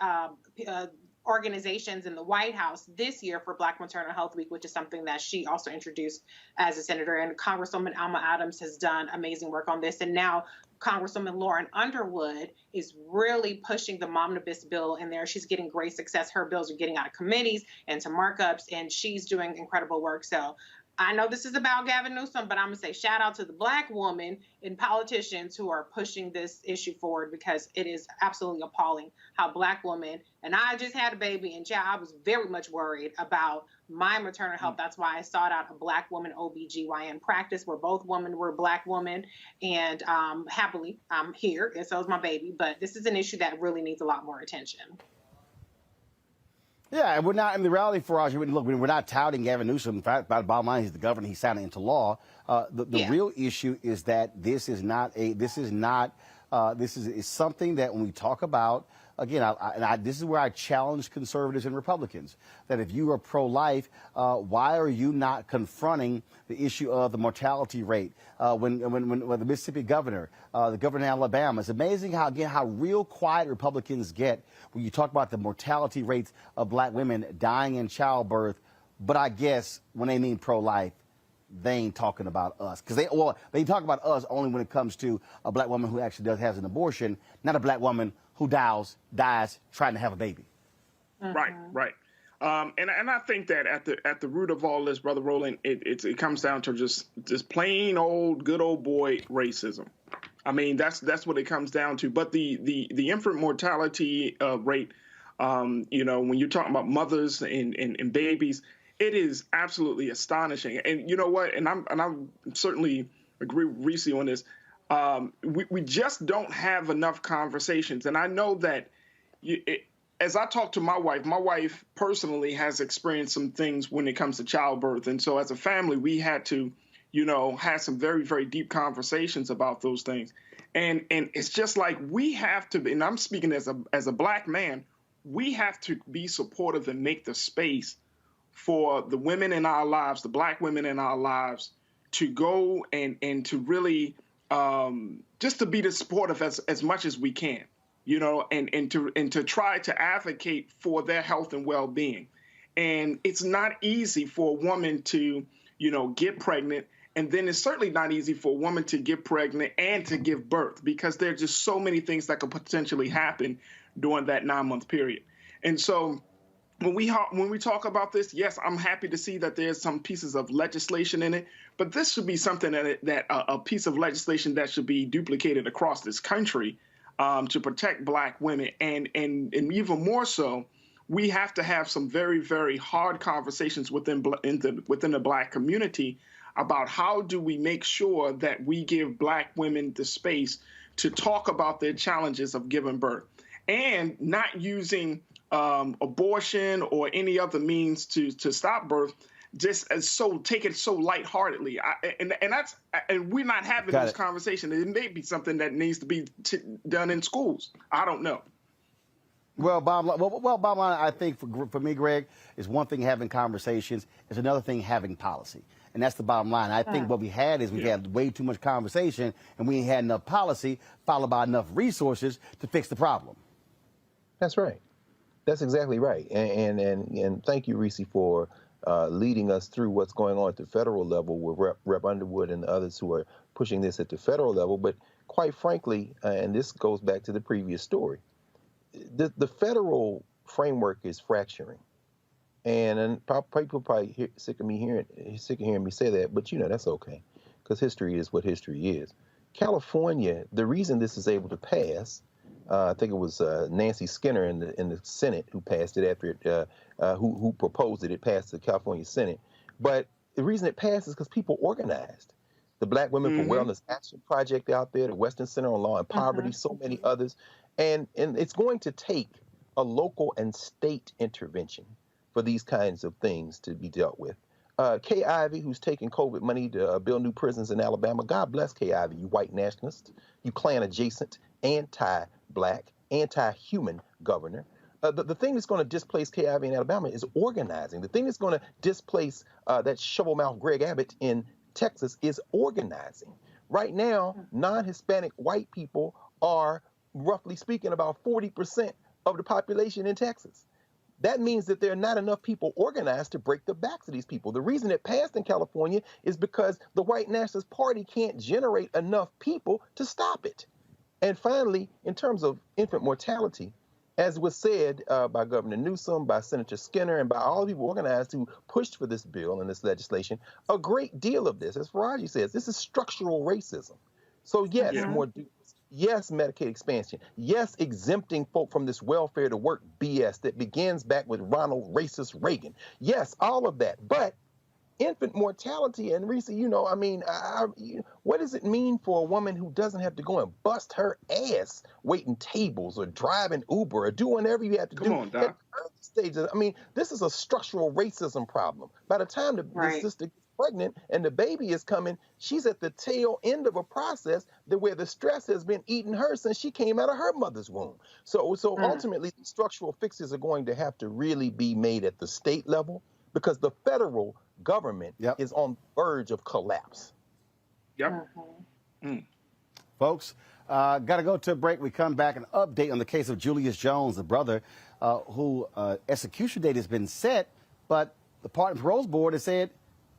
organizations in the White House this year for Black Maternal Health Week, which is something that she also introduced as a senator. And Congresswoman Alma Adams has done amazing work on this. And now Congresswoman Lauren Underwood is really pushing the Momnibus bill in there. She's getting great success. Her bills are getting out of committees and to markups, and she's doing incredible work. So I know this is about Gavin Newsom, but I'm going to say shout out to the Black woman and politicians who are pushing this issue forward, because it is absolutely appalling how Black women, and I just had a baby, and I was very much worried about my maternal health. That's why I sought out a Black woman OBGYN practice where both women were Black women, and happily I'm here, and so is my baby. But this is an issue that really needs a lot more attention. Yeah, and we're not, in the reality, Faraji, look, we're not touting Gavin Newsom. In fact, by the bottom line, he's the governor. He's signed it into law. The real issue is that this is something that when we talk about, again, this is where I challenge conservatives and Republicans, that if you are pro-life, why are you not confronting the issue of the mortality rate? When the Mississippi governor, the governor in Alabama, it's amazing how real quiet Republicans get when you talk about the mortality rates of Black women dying in childbirth. But I guess when they mean pro-life, they ain't talking about us, because they talk about us only when it comes to a Black woman who actually has an abortion, not a Black woman who dies trying to have a baby. Right. And I think that at the root of all this, Brother Roland, it comes down to just plain old good old boy racism. I mean, that's what it comes down to. But the infant mortality rate, when you're talking about mothers and babies, it is absolutely astonishing. And you know what? And I certainly agree with Reese on this. We just don't have enough conversations. And I know that as I talk to my wife personally has experienced some things when it comes to childbirth. And so as a family, we had to, have some very, very deep conversations about those things. And it's just like we have to, and I'm speaking as a Black man, we have to be supportive and make the space for the women in our lives, the Black women in our lives, to go and to really just to be the supportive as much as we can, and to try to advocate for their health and well-being. And it's not easy for a woman to, get pregnant. And then it's certainly not easy for a woman to get pregnant and to give birth, because there are just so many things that could potentially happen during that 9-month period. And so when we talk about this, yes, I'm happy to see that there's some pieces of legislation in it, but this should be something that a piece of legislation that should be duplicated across this country to protect Black women. And even more so, we have to have some very, very hard conversations within the Black community about how do we make sure that we give Black women the space to talk about their challenges of giving birth, and not using abortion or any other means to stop birth, take it so lightheartedly. And we're not having this conversation. It may be something that needs to be done in schools. I don't know. Well, bottom line, I think for me, Greg, is one thing having conversations, is another thing having policy. And that's the bottom line. I think what we had is we had way too much conversation, and we ain't had enough policy followed by enough resources to fix the problem. That's right. That's exactly right. And thank you, Reese, for leading us through what's going on at the federal level with Rep. Underwood and others who are pushing this at the federal level. But quite frankly, and this goes back to the previous story, the federal framework is fracturing. And people probably sick of hearing me say that, but that's okay, because history is what history is. California, the reason this is able to pass, I think it was Nancy Skinner in the Senate who passed it after it, who proposed it. It passed the California Senate. But the reason it passed is because people organized. The Black Women for Wellness Action Project out there, the Western Center on Law and Poverty, so many others. And it's going to take a local and state intervention for these kinds of things to be dealt with. Kay Ivey, who's taking COVID money to build new prisons in Alabama, God bless Kay Ivey, you white nationalist, you Klan-adjacent, anti-Black, anti-human governor. The thing that's going to displace Kay Ivey in Alabama is organizing. The thing that's going to displace that shovel-mouth Greg Abbott in Texas is organizing. Right now, non-Hispanic white people are, roughly speaking, about 40% of the population in Texas. That means that there are not enough people organized to break the backs of these people. The reason it passed in California is because the White Nationalist Party can't generate enough people to stop it. And finally, in terms of infant mortality, as was said by Governor Newsom, by Senator Skinner, and by all the people organized who pushed for this bill and this legislation, a great deal of this, as Faraji says, this is structural racism. So yes, more dues. Yes, Medicaid expansion. Yes, exempting folk from this welfare to work BS that begins back with Ronald racist Reagan. Yes, all of that. But infant mortality, and Reese, I mean, what does it mean for a woman who doesn't have to go and bust her ass waiting tables or driving Uber or doing whatever you have to do? Come on, Doc. Stages. I mean, this is a structural racism problem. By the time the sister gets pregnant and the baby is coming, she's at the tail end of a process where the stress has been eating her since she came out of her mother's womb. So ultimately, structural fixes are going to have to really be made at the state level, because the federal government is on the verge of collapse. Folks, got to go to a break. We come back, an update on the case of Julius Jones, the brother who execution date has been set, but the Pardon and Paroles Board has said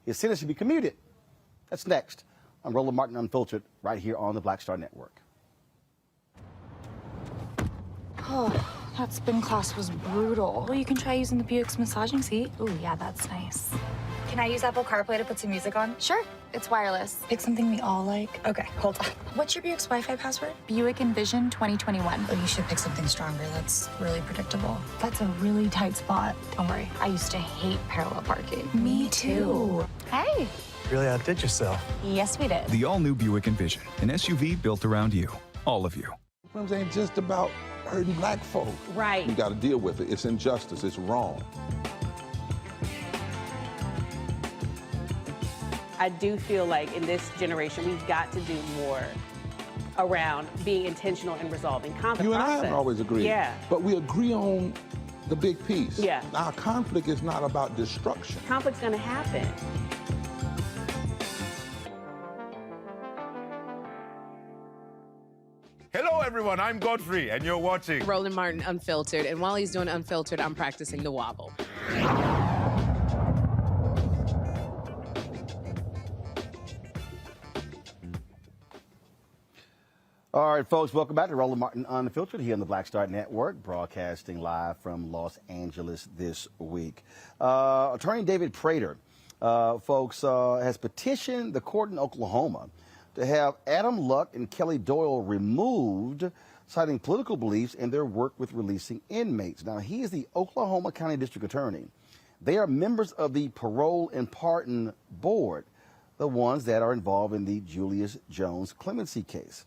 his sentence should be commuted. That's next. I'm Roland Martin Unfiltered, right here on the Black Star Network. Oh, that spin class was brutal. Well, you can try using the Buick's massaging seat. Ooh, yeah, that's nice. Can I use Apple CarPlay to put some music on? Sure, it's wireless. Pick something we all like. Okay, hold on. What's your Buick's Wi-Fi password? Buick Envision 2021. Oh, you should pick something stronger. That's really predictable. That's a really tight spot. Don't worry, I used to hate parallel parking. Me too. Hey. Really outdid yourself. Yes, we did. The all-new Buick Envision, an SUV built around you, all of you. It ain't just about hurting black folk. Right. We got to deal with it. It's injustice. It's wrong. I do feel like in this generation, we've got to do more around being intentional and resolving conflict. You and I haven't always agreed. Yeah. But we agree on the big piece. Yeah. Our conflict is not about destruction. Conflict's going to happen. Hello, everyone. I'm Godfrey, and you're watching Roland Martin Unfiltered. And while he's doing Unfiltered, I'm practicing the wobble. All right, folks, welcome back to Roland Martin Unfiltered here on the Black Star Network, broadcasting live from Los Angeles this week. Attorney David Prater, folks, has petitioned the court in Oklahoma to have Adam Luck and Kelly Doyle removed, citing political beliefs in their work with releasing inmates. Now, he is the Oklahoma County District Attorney. They are members of the Parole and Pardon Board, the ones that are involved in the Julius Jones clemency case.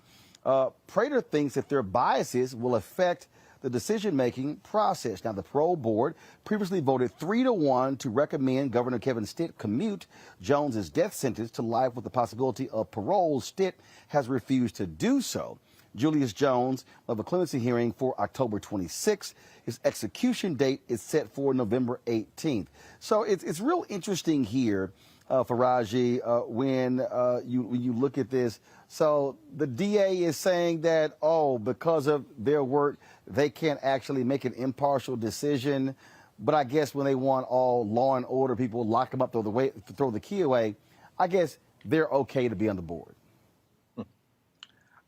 Prater thinks that their biases will affect the decision-making process. Now, the parole board previously voted 3-1 to recommend Governor Kevin Stitt commute Jones's death sentence to life with the possibility of parole. Stitt has refused to do so. Julius Jones of a clemency hearing for October 26th. His execution date is set for November 18th. So it's real interesting here, Faraji, when you look at this. So the DA is saying that, because of their work, they can't actually make an impartial decision. But I guess when they want all law and order people, lock them up, throw the key away, I guess they're okay to be on the board.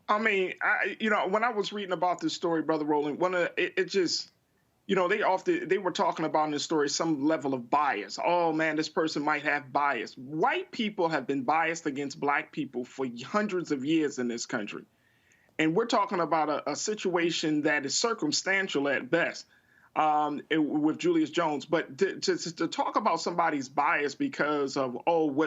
I mean, when I was reading about this story, Brother Roland, they were talking about in this story some level of bias. Oh, man, this person might have bias. White people have been biased against black people for hundreds of years in this country. And we're talking about a situation that is circumstantial at best with Julius Jones. But to talk about somebody's bias because of, of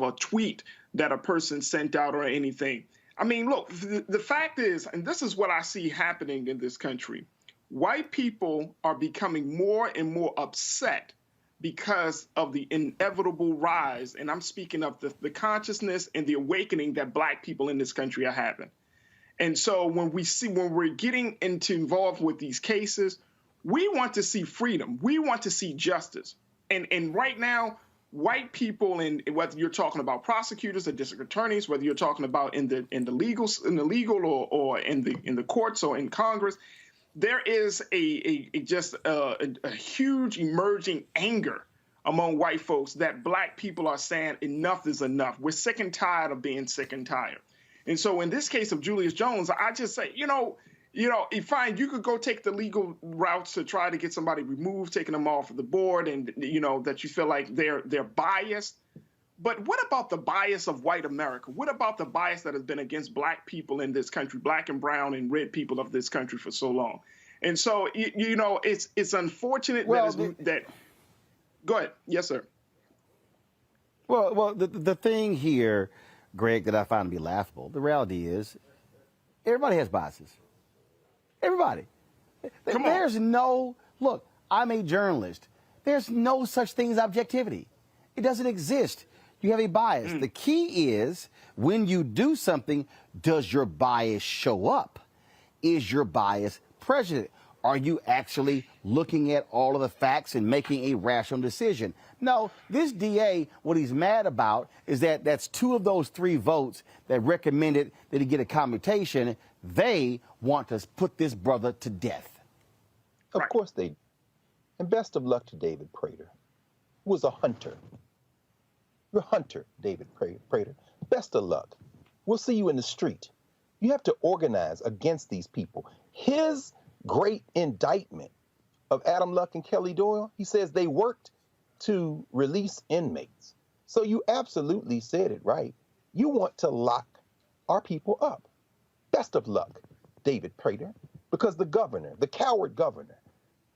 a tweet that a person sent out or anything. I mean, look, the fact is, and this is what I see happening in this country, white people are becoming more and more upset because of the inevitable rise, and I'm speaking of the consciousness and the awakening that black people in this country are having. And so when we're getting involved with these cases, we want to see freedom. We want to see justice. And right now, white people, and whether you're talking about prosecutors or district attorneys, whether you're talking about in the legal or in the courts or in Congress, there is a huge emerging anger among white folks that black people are saying enough is enough. We're sick and tired of being sick and tired. And so in this case of Julius Jones, I just say, you know, fine, you could go take the legal routes to try to get somebody removed, taking them off of the board, and, you know, that you feel like they're biased. But what about the bias of white America? What about the bias that has been against black people in this country, black and brown and red people of this country for so long? And so, you know, it's unfortunate that go ahead. Yes, sir. Well, the thing here, Greg, that I find to be laughable, the reality is everybody has biases. Everybody. There's no, look, I'm a journalist. There's no such thing as objectivity. It doesn't exist. You have a bias. The key is when you do something, does your bias show up? Is your bias present? Are you actually looking at all of the facts and making a rational decision? No, this DA, what he's mad about is that that's 2 of those 3 votes that recommended that he get a commutation. They want to put this brother to death. Of course they do. And best of luck to David Prater, who was a hunter. You're a hunter, David Prater. Best of luck. We'll see you in the street. You have to organize against these people. His great indictment of Adam Luck and Kelly Doyle, he says they worked to release inmates. So you absolutely said it right. You want to lock our people up. Best of luck, David Prater, because the governor, the coward governor,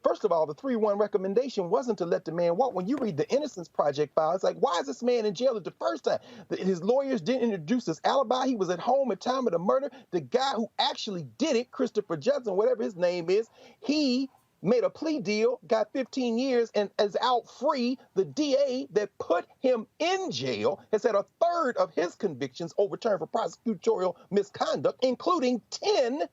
first of all, the 3-1 recommendation wasn't to let the man walk. When you read the Innocence Project file, it's like, why is this man in jail at the first time? His lawyers didn't introduce his alibi. He was at home at the time of the murder. The guy who actually did it, Christopher Judson, whatever his name is, he made a plea deal, got 15 years, and is out free. The DA that put him in jail has had a third of his convictions overturned for prosecutorial misconduct, including 10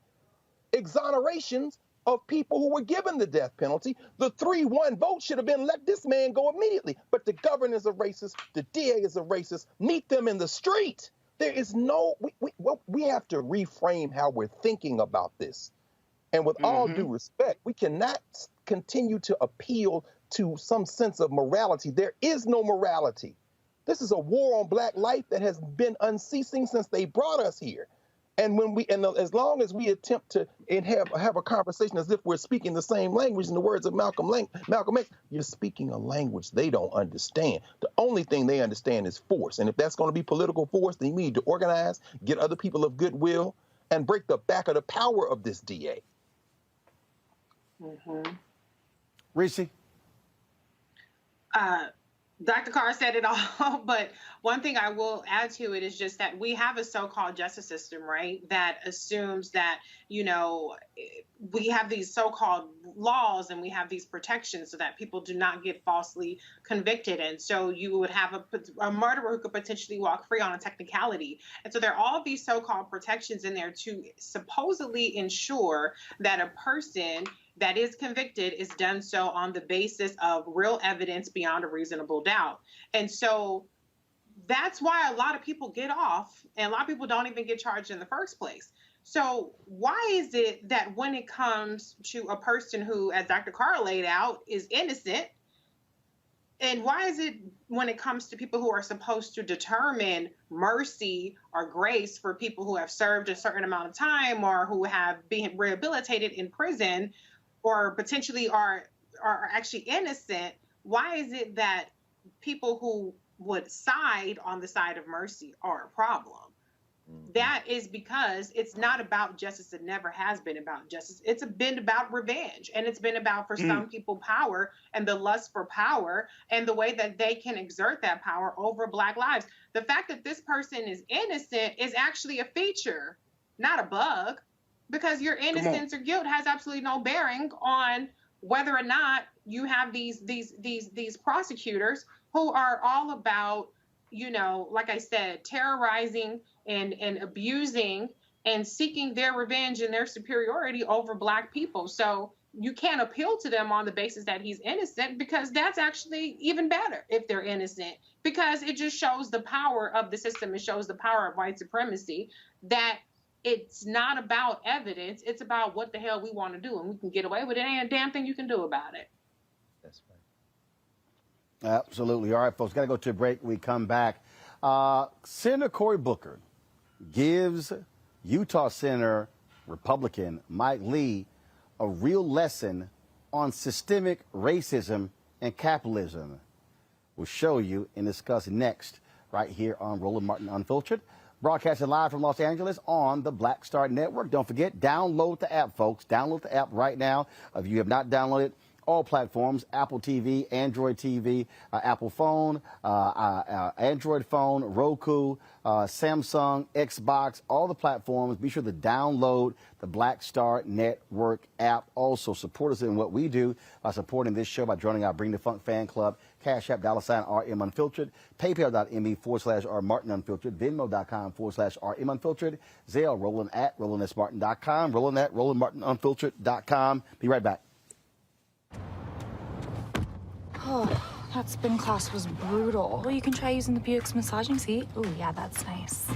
exonerations of people who were given the death penalty. The 3-1 vote should have been let this man go immediately. But the governor is a racist. The DA is a racist. Meet them in the street. There is no, we have to reframe how we're thinking about this. And with all due respect, we cannot continue to appeal to some sense of morality. There is no morality. This is a war on black life that has been unceasing since they brought us here. And as long as we attempt to have a conversation as if we're speaking the same language, in the words of Malcolm X, you're speaking a language they don't understand. The only thing they understand is force. And if that's going to be political force, then you need to organize, get other people of goodwill, and break the back of the power of this DA. Reese? Dr. Carr said it all, but one thing I will add to it is just that we have a so-called justice system, right, that assumes that, you know, we have these so-called laws and we have these protections so that people do not get falsely convicted. And so you would have a murderer who could potentially walk free on a technicality. And so there are all of these so-called protections in there to supposedly ensure that a person that is convicted is done so on the basis of real evidence beyond a reasonable doubt. And so that's why a lot of people get off and a lot of people don't even get charged in the first place. So why is it that when it comes to a person who, as Dr. Carr laid out, is innocent, and why is it when it comes to people who are supposed to determine mercy or grace for people who have served a certain amount of time or who have been rehabilitated in prison, or potentially are actually innocent, why is it that people who would side on the side of mercy are a problem? That is because it's not about justice. It never has been about justice. It's been about revenge, and it's been about, for some people, power and the lust for power and the way that they can exert that power over Black lives. The fact that this person is innocent is actually a feature, not a bug. Because your innocence or guilt has absolutely no bearing on whether or not you have these prosecutors who are all about, you know, like I said, terrorizing and abusing and seeking their revenge and their superiority over Black people. So you can't appeal to them on the basis that he's innocent, because that's actually even better if they're innocent, because it just shows the power of the system. It shows the power of white supremacy, that it's not about evidence. It's about what the hell we want to do, and we can get away with it. Ain't a damn thing you can do about it. That's right. Absolutely. All right, folks, got to go to a break. We come back. Senator Cory Booker gives Utah Senator Republican Mike Lee a real lesson on systemic racism and capitalism. We'll show you and discuss next right here on Roland Martin Unfiltered, broadcasting live from Los Angeles on the Black Star Network. Don't forget, download the app, folks. Download the app right now. If you have not downloaded, all platforms, Apple TV, Android TV, Apple phone, Android phone, Roku, Samsung, Xbox, all the platforms. Be sure to download the Black Star Network app. Also, support us in what we do by supporting this show by joining our Bring the Funk fan club, Cash App, $RM Unfiltered, PayPal.me/R Martin Unfiltered, Venmo.com/RM Unfiltered, Zelle, Roland at RolandSMartin.com, Roland at RolandMartinUnfiltered.com. Be right back. Oh, that spin class was brutal. Well, you can try using the Buick's massaging seat. Ooh, yeah, that's nice.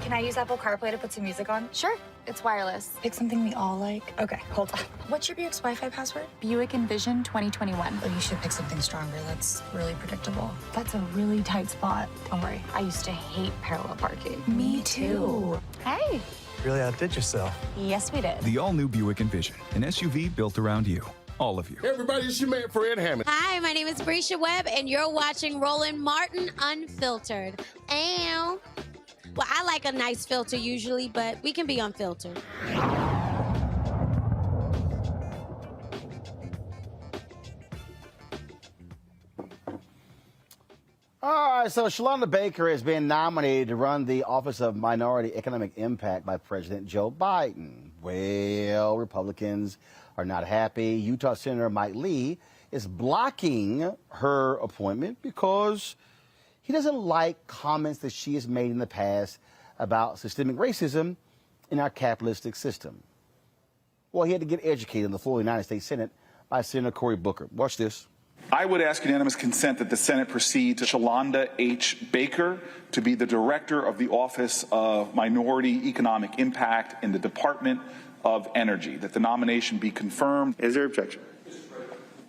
Can I use Apple CarPlay to put some music on? Sure, it's wireless. Pick something we all like. Okay, hold on. What's your Buick's Wi-Fi password? Buick Envision 2021. Oh, you should pick something stronger. That's really predictable. That's a really tight spot. Don't worry, I used to hate parallel parking. Me too. Hey. Really outdid yourself. Yes, we did. The all-new Buick Envision, an SUV built around you. All of you. Hey everybody, it's your man Fred Hammond. Hi, my name is Brescia Webb, and you're watching Roland Martin Unfiltered. Ow. Well, I like a nice filter usually, but we can be unfiltered. All right, so Shalonda Baker has been nominated to run the Office of Minority Economic Impact by President Joe Biden. Well, Republicans are not happy. Utah Senator Mike Lee is blocking her appointment because he doesn't like comments that she has made in the past about systemic racism in our capitalistic system. Well, he had to get educated on the floor of the United States Senate by Senator Cory Booker. Watch this. I would ask unanimous consent that the Senate proceed to Shalonda H. Baker to be the Director of the Office of Minority Economic Impact in the Department of Energy, that the nomination be confirmed. Is there objection?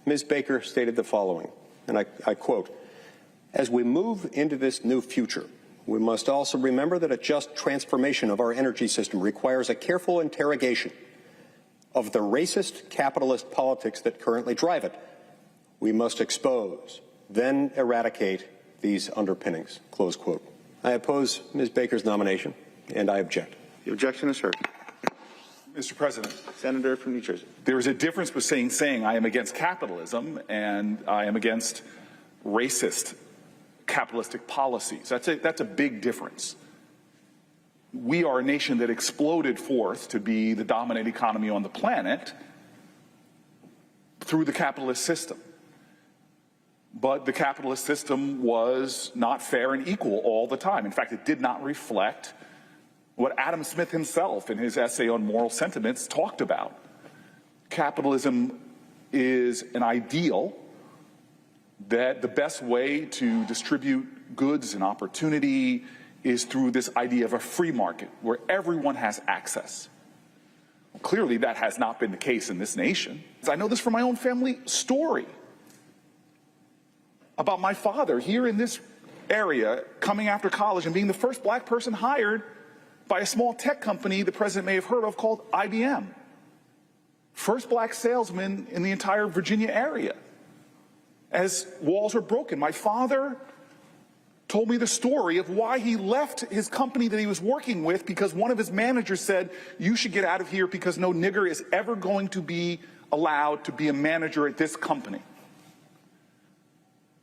Ms. Baker stated the following, and I quote, "As we move into this new future, we must also remember that a just transformation of our energy system requires a careful interrogation of the racist capitalist politics that currently drive it. We must expose, then eradicate these underpinnings," close quote. I oppose Ms. Baker's nomination, and I object. The objection is heard. Mr. President. Senator from New Jersey. There is a difference between saying I am against capitalism and I am against racist capitalistic policies. That's a big difference. We are a nation that exploded forth to be the dominant economy on the planet through the capitalist system. But the capitalist system was not fair and equal all the time. In fact, it did not reflect what Adam Smith himself in his essay on moral sentiments talked about. Capitalism is an ideal that the best way to distribute goods and opportunity is through this idea of a free market where everyone has access. Well, clearly that has not been the case in this nation. I know this from my own family story about my father here in this area coming after college and being the first black person hired by a small tech company the president may have heard of called IBM. First black salesman in the entire Virginia area. As walls were broken, my father told me the story of why he left his company that he was working with because one of his managers said, "You should get out of here because no nigger is ever going to be allowed to be a manager at this company."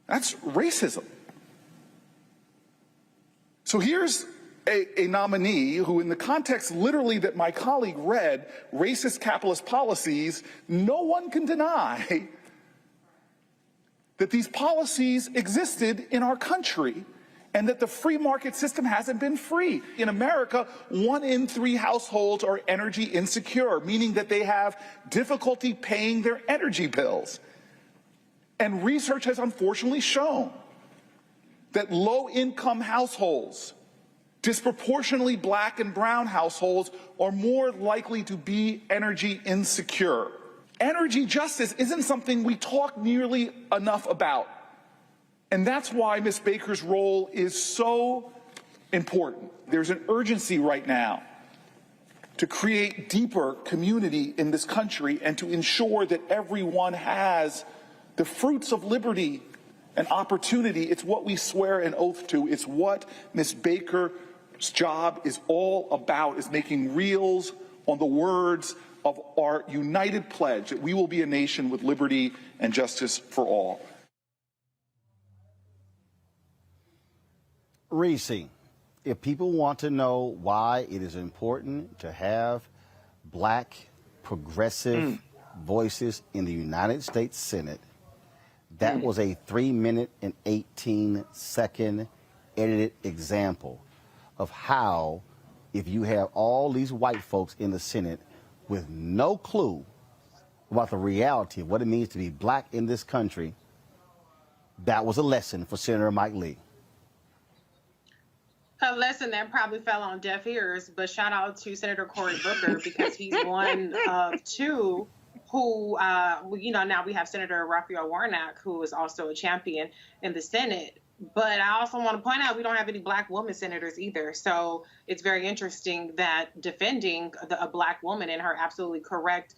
That's racism. So here's a nominee who, in the context literally that my colleague read, racist capitalist policies, no one can deny that these policies existed in our country and that the free market system hasn't been free. In America, 1 in 3 households are energy insecure, meaning that they have difficulty paying their energy bills. And research has unfortunately shown that low-income households, disproportionately black and brown households, are more likely to be energy insecure. Energy justice isn't something we talk nearly enough about. And that's why Ms. Baker's role is so important. There's an urgency right now to create deeper community in this country and to ensure that everyone has the fruits of liberty and opportunity. It's what we swear an oath to. It's what Ms. Baker's job is all about, is making reals on the words of our united pledge that we will be a nation with liberty and justice for all. Reese, if people want to know why it is important to have black progressive voices in the United States Senate, that was a 3-minute and 18-second edited example of how, if you have all these white folks in the Senate with no clue about the reality of what it means to be black in this country, that was a lesson for Senator Mike Lee. A lesson that probably fell on deaf ears, but shout out to Senator Cory Booker because he's one of two who, now we have Senator Raphael Warnock, who is also a champion in the Senate. But I also want to point out we don't have any black women senators either. So it's very interesting that defending a black woman in her absolutely correct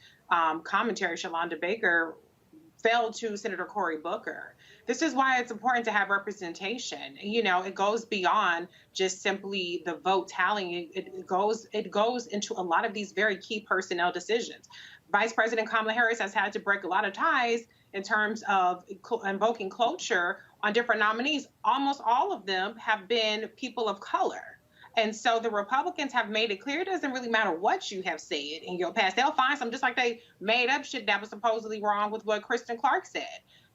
commentary, Shalonda Baker, fell to Senator Cory Booker. This is why it's important to have representation. It goes beyond just simply the vote tallying. It goes into a lot of these very key personnel decisions. Vice President Kamala Harris has had to break a lot of ties in terms of invoking cloture on different nominees. Almost all of them have been people of color. And so the Republicans have made it clear it doesn't really matter what you have said in your past. They'll find some, just like they made up shit that was supposedly wrong with what Kristen Clark said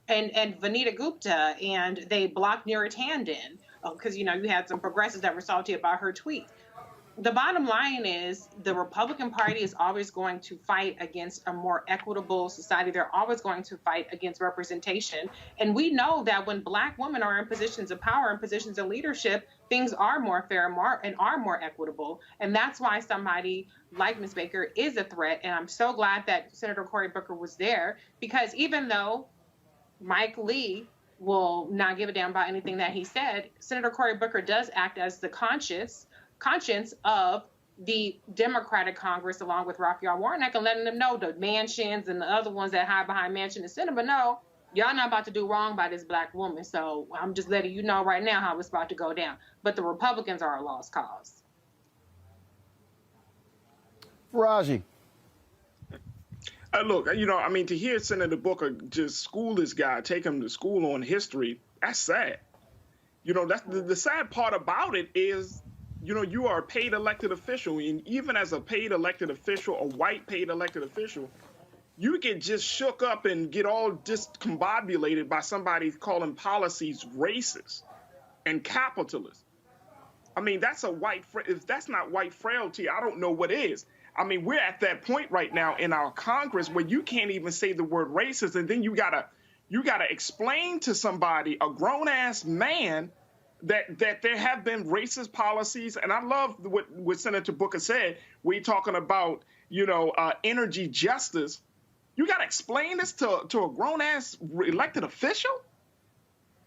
and Vanita Gupta, and they blocked Neera Tanden because, you had some progressives that were salty about her tweet. The bottom line is the Republican Party is always going to fight against a more equitable society. They're always going to fight against representation. And we know that when black women are in positions of power and positions of leadership, things are more fair and are more equitable. And that's why somebody like Ms. Baker is a threat. And I'm so glad that Senator Cory Booker was there, because even though Mike Lee will not give a damn about anything that he said, Senator Cory Booker does act as the conscience of the Democratic Congress, along with Raphael Warnock, and letting them know, the Mansions and the other ones that hide behind Manchin and Sinema, no, y'all not about to do wrong by this black woman. So I'm just letting you know right now how it's about to go down. But the Republicans are a lost cause. Raji. Look, to hear Senator Booker just school this guy, take him to school on history, that's sad. That's the sad part about it is, you are a paid elected official, and even as a paid elected official, a white paid elected official, you get just shook up and get all discombobulated by somebody calling policies racist and capitalist. That's if that's not white frailty, I don't know what is. We're at that point right now in our Congress where you can't even say the word racist, and then you gotta explain to somebody, a grown-ass man, that there have been racist policies. And I love what Senator Booker said. We're talking about, energy justice. You got to explain this to a grown-ass elected official?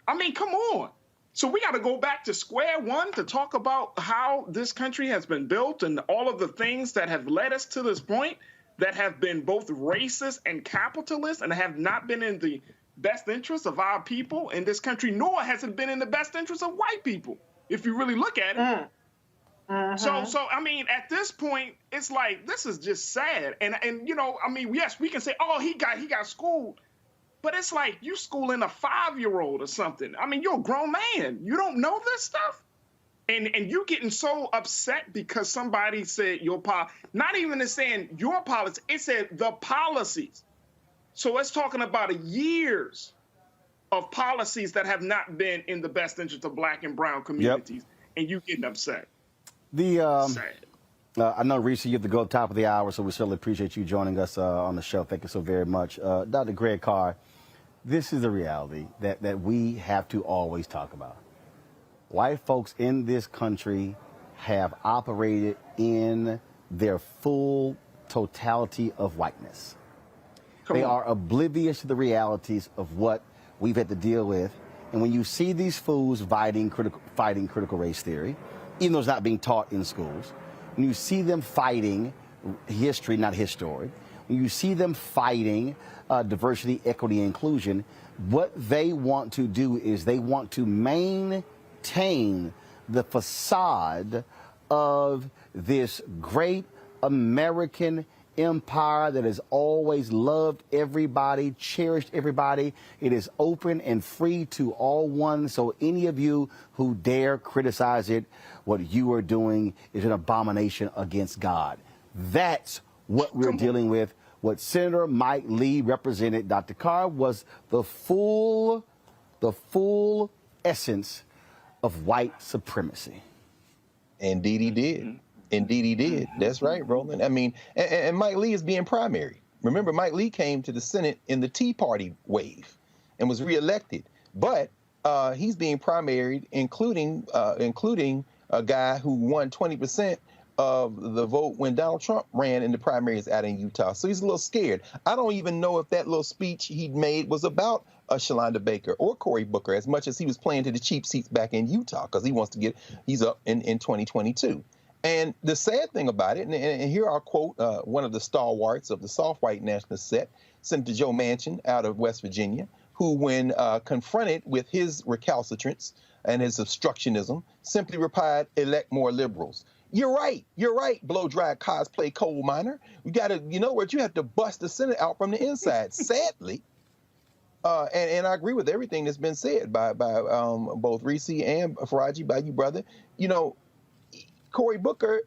Come on. So we got to go back to square one to talk about how this country has been built and all of the things that have led us to this point that have been both racist and capitalist and have not been in the best interest of our people in this country, nor has it been in the best interest of white people, if you really look at it. So at this point, it's like, this is just sad. And yes, we can say, oh, he got schooled, but it's like you schooling a 5-year-old or something. You're a grown man. You don't know this stuff. And you getting so upset because somebody said not even saying your policy, it said the policies. So it's talking about years of policies that have not been in the best interest of black and brown communities, and you getting upset. I know, Reese, you have to go top of the hour, so we certainly appreciate you joining us on the show. Thank you so very much. Dr. Greg Carr, this is a reality that we have to always talk about. White folks in this country have operated in their full totality of whiteness. They are oblivious to the realities of what we've had to deal with. And when you see these fools fighting critical race theory, even though it's not being taught in schools, when you see them fighting history, not his story, when you see them fighting diversity, equity, inclusion, what they want to do is they want to maintain the facade of this great American empire that has always loved everybody, cherished everybody. It is open and free to all one. So any of you who dare criticize it, what you are doing is an abomination against God. That's what we're dealing with. What Senator Mike Lee represented, Dr. Carr, was the full essence of white supremacy. Indeed he did. Indeed he did. That's right, Roland. I mean, and Mike Lee is being primary. Remember, Mike Lee came to the Senate in the Tea Party wave and was reelected. But he's being primaried, including a guy who won 20% of the vote when Donald Trump ran in the primaries out in Utah. So he's a little scared. I don't even know if that little speech he made was about Shalonda Baker or Cory Booker as much as he was playing to the cheap seats back in Utah because he wants to he's up in 2022. And the sad thing about it, and here I'll quote one of the stalwarts of the soft white nationalist set, Senator Joe Manchin out of West Virginia, who when confronted with his recalcitrance and his obstructionism, simply replied, elect more liberals. You're right, blow-dry cosplay coal miner. You got to, you know what, you have to bust the Senate out from the inside. Sadly, and I agree with everything that's been said by both Reese and Faraji, by you, brother. You know, Cory Booker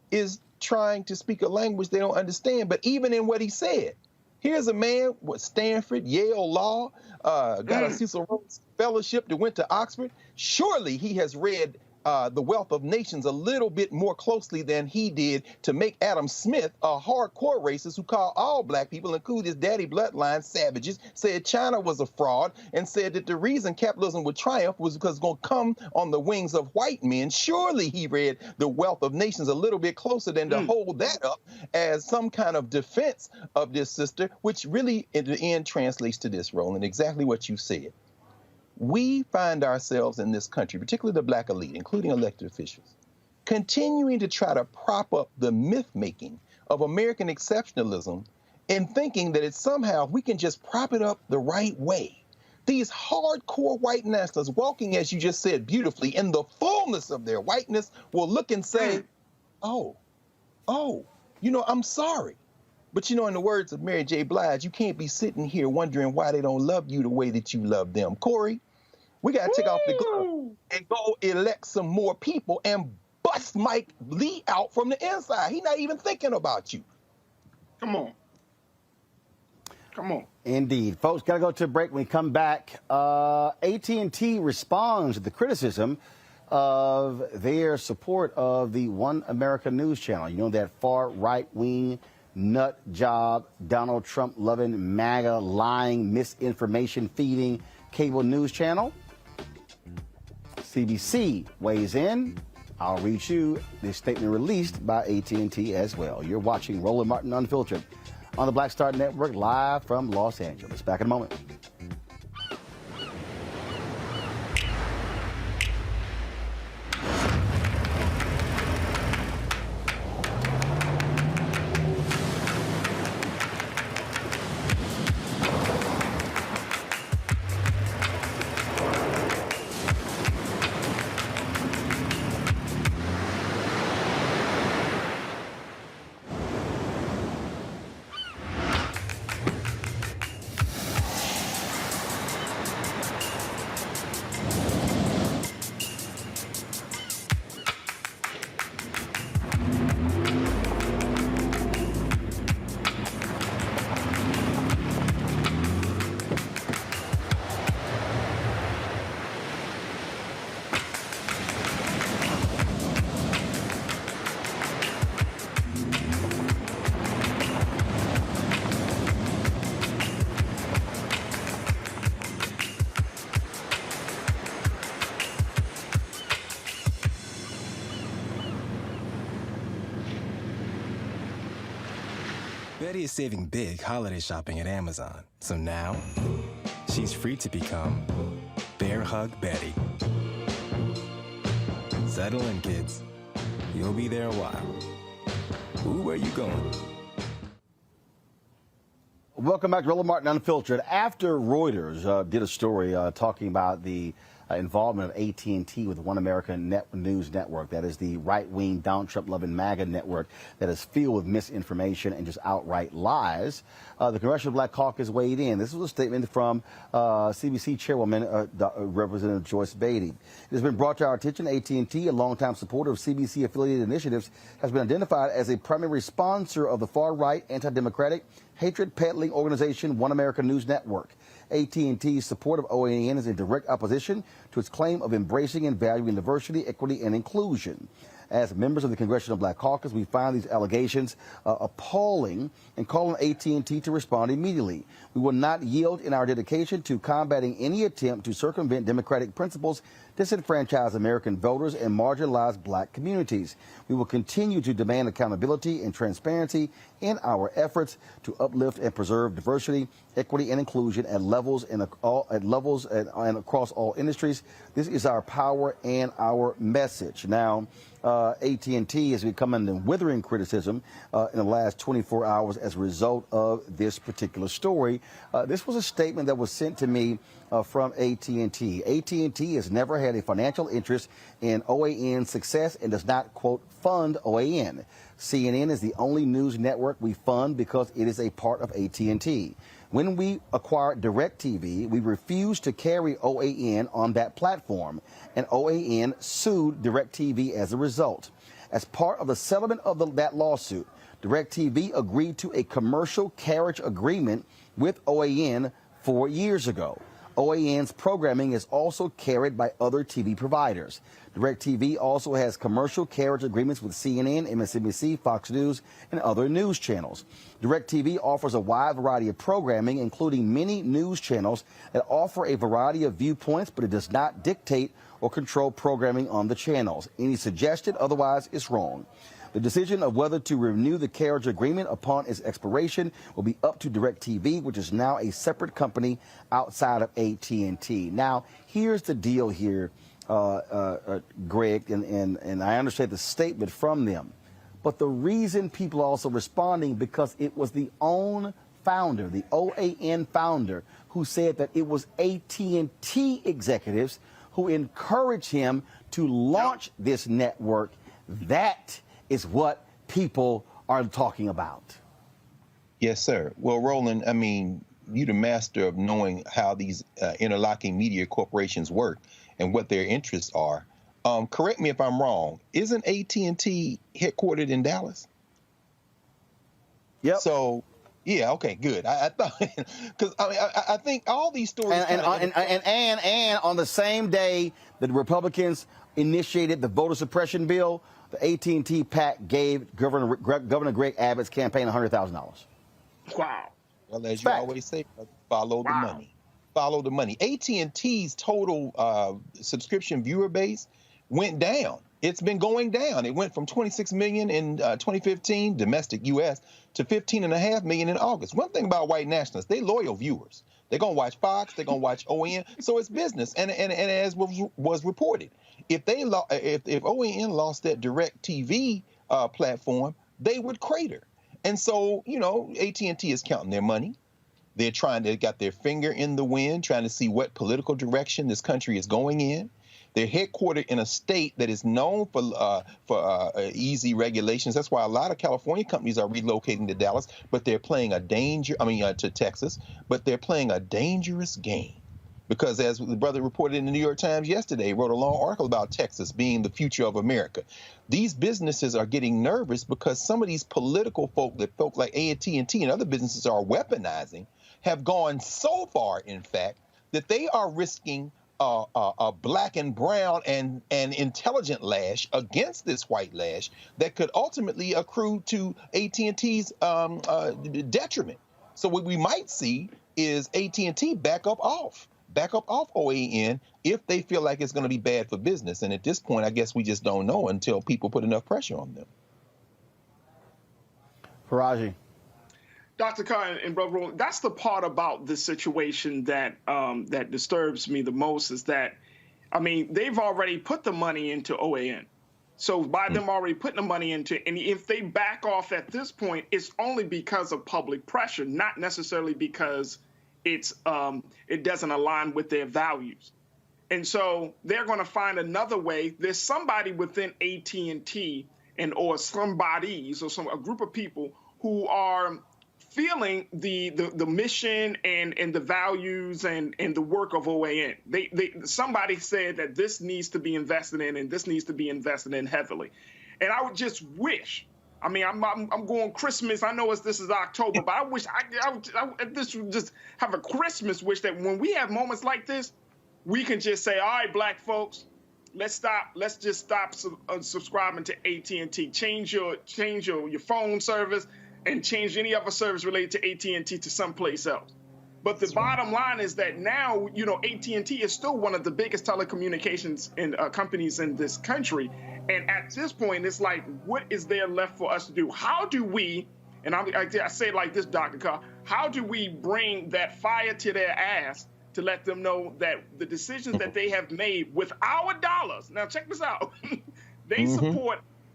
is trying to speak a language they don't understand, but even in what he said, here's a man with Stanford, Yale Law, got a Cecil Rhodes Fellowship that went to Oxford. Surely he has read The Wealth of Nations a little bit more closely than he did to make Adam Smith a hardcore racist who called all black people, including his daddy bloodline, savages, said China was a fraud, and said that the reason capitalism would triumph was because it's going to come on the wings of white men. Surely he read The Wealth of Nations a little bit closer than to hold that up as some kind of defense of this sister, which really in the end translates to this, Roland, exactly what you said. We find ourselves in this country, particularly the black elite, including elected officials, continuing to try to prop up the myth-making of American exceptionalism and thinking that it's somehow we can just prop it up the right way. These hardcore white nationalists walking, as you just said beautifully, in the fullness of their whiteness will look and say, oh, you know, I'm sorry. But, you know, in the words of Mary J. Blige, you can't be sitting here wondering why they don't love you the way that you love them. Corey, we got to take off the glove and go elect some more people and bust Mike Lee out from the inside. He's not even thinking about you. Come on. Indeed. Folks, got to go to a break. When we come back, AT&T responds to the criticism of their support of the One America News Channel. You know, that far right-wing nut job, Donald Trump loving, MAGA lying, misinformation feeding cable news channel. CBC weighs in. I'll read you this statement released by AT&T as well. You're watching Roland Martin Unfiltered on the Black Star Network, live from Los Angeles. Back in a moment. Betty is saving big holiday shopping at Amazon. So now, she's free to become Bear Hug Betty. Settle in, kids. You'll be there a while. Ooh, where you going? Welcome back to Roland Martin Unfiltered. After Reuters did a story talking about the involvement of AT&T with One American News Network, that is the right-wing Donald Trump-loving MAGA network that is filled with misinformation and just outright lies, the Congressional Black Caucus weighed in. This was a statement from CBC Chairwoman Representative Joyce Beatty. It has been brought to our attention AT&T, a longtime supporter of CBC-affiliated initiatives, has been identified as a primary sponsor of the far-right, anti-democratic, hatred-peddling organization One American News Network. AT&T's support of OAN is in direct opposition to its claim of embracing and valuing diversity, equity, and inclusion. As members of the Congressional Black Caucus, we find these allegations appalling and call on AT&T to respond immediately. We will not yield in our dedication to combating any attempt to circumvent democratic principles, disenfranchise American voters, and marginalize black communities. We will continue to demand accountability and transparency in our efforts to uplift and preserve diversity, equity, and inclusion at levels and across all industries. This is our power and our message. Now, AT&T has become under withering criticism in the last 24 hours as a result of this particular story. This was a statement that was sent to me from AT&T. AT&T has never had a financial interest in OAN's success and does not, quote, fund OAN. CNN is the only news network we fund because it is a part of AT&T. When we acquired DirecTV, we refused to carry OAN on that platform, and OAN sued DirecTV as a result. As part of the settlement of that lawsuit, DirecTV agreed to a commercial carriage agreement with OAN 4 years ago. OAN's programming is also carried by other TV providers. DirecTV also has commercial carriage agreements with CNN, MSNBC, Fox News, and other news channels. DirecTV offers a wide variety of programming, including many news channels that offer a variety of viewpoints, but it does not dictate or control programming on the channels. Any suggestion otherwise is wrong. The decision of whether to renew the carriage agreement upon its expiration will be up to DirecTV, which is now a separate company outside of AT&T. Now, here's the deal here, Greg, and I understand the statement from them. But the reason people are also responding, because it was the OAN founder, the OAN founder, who said that it was AT&T executives who encouraged him to launch this network. That is what people are talking about. Yes, sir. Well, Roland, I mean, you're the master of knowing how these interlocking media corporations work and what their interests are. Correct me if I'm wrong. Isn't AT&T headquartered in Dallas? Yep. So, yeah, okay, good. I thought, because I think all these stories. And on the same day that the Republicans initiated the voter suppression bill, the AT&T PAC gave Governor Greg Abbott's campaign $100,000. Wow. Well, as you always say, follow the money. Follow the money. AT&T's total subscription viewer base went down. It's been going down. It went from 26 million in 2015, domestic U.S., to 15.5 million in August. One thing about white nationalists, they loyal viewers. They're going to watch Fox. They're going to watch OAN. So it's business. And as was reported, if OAN lost that DirecTV platform, they would crater. And so, you know, AT&T is counting their money. They got their finger in the wind, trying to see what political direction this country is going in. They're headquartered in a state that is known for easy regulations. That's why a lot of California companies are relocating to Dallas, but they're playing to Texas, but they're playing a dangerous game. Because as the brother reported in the New York Times yesterday, wrote a long article about Texas being the future of America. These businesses are getting nervous because some of these political folk like AT&T and other businesses are weaponizing have gone so far, in fact, that they are risking a black and brown and intelligent lash against this white lash that could ultimately accrue to AT&T's detriment. So what we might see is AT&T back up off OAN if they feel like it's going to be bad for business. And at this point, I guess we just don't know until people put enough pressure on them. Faraji. Dr. Carr and Brother Roland, that's the part about this situation that that disturbs me the most is that, I mean, they've already put the money into OAN. So by them already putting the money into it, and if they back off at this point, it's only because of public pressure, not necessarily because it doesn't align with their values. And so they're going to find another way. There's somebody within AT&T or somebodies or a group of people who are feeling the mission and the values and the work of OAN. Somebody said that this needs to be invested in and this needs to be invested in heavily. And I would just wish, I mean, I'm going Christmas. I know this is October, but I wish this would just have a Christmas wish that when we have moments like this, we can just say, all right, black folks, let's just stop subscribing to AT&T. Change your phone service and change any other service related to AT&T to someplace else. But the bottom line is that now, you know, AT&T is still one of the biggest telecommunications companies in this country. And at this point, it's like, what is there left for us to do? How do we, and I say it like this, Dr. Carr, how do we bring that fire to their ass to let them know that the decisions that they have made with our dollars, now check this out,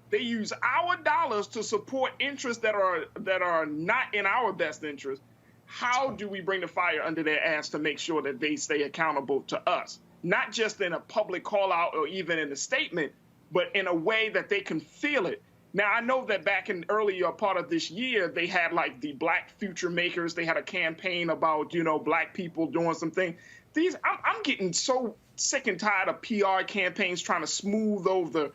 they use our dollars to support interests that are not in our best interest. How do we bring the fire under their ass to make sure that they stay accountable to us? Not just in a public call out or even in a statement, but in a way that they can feel it. Now, I know that back in earlier part of this year, they had like the Black Future Makers. They had a campaign about, you know, black people doing something. I'm getting so sick and tired of PR campaigns trying to smooth over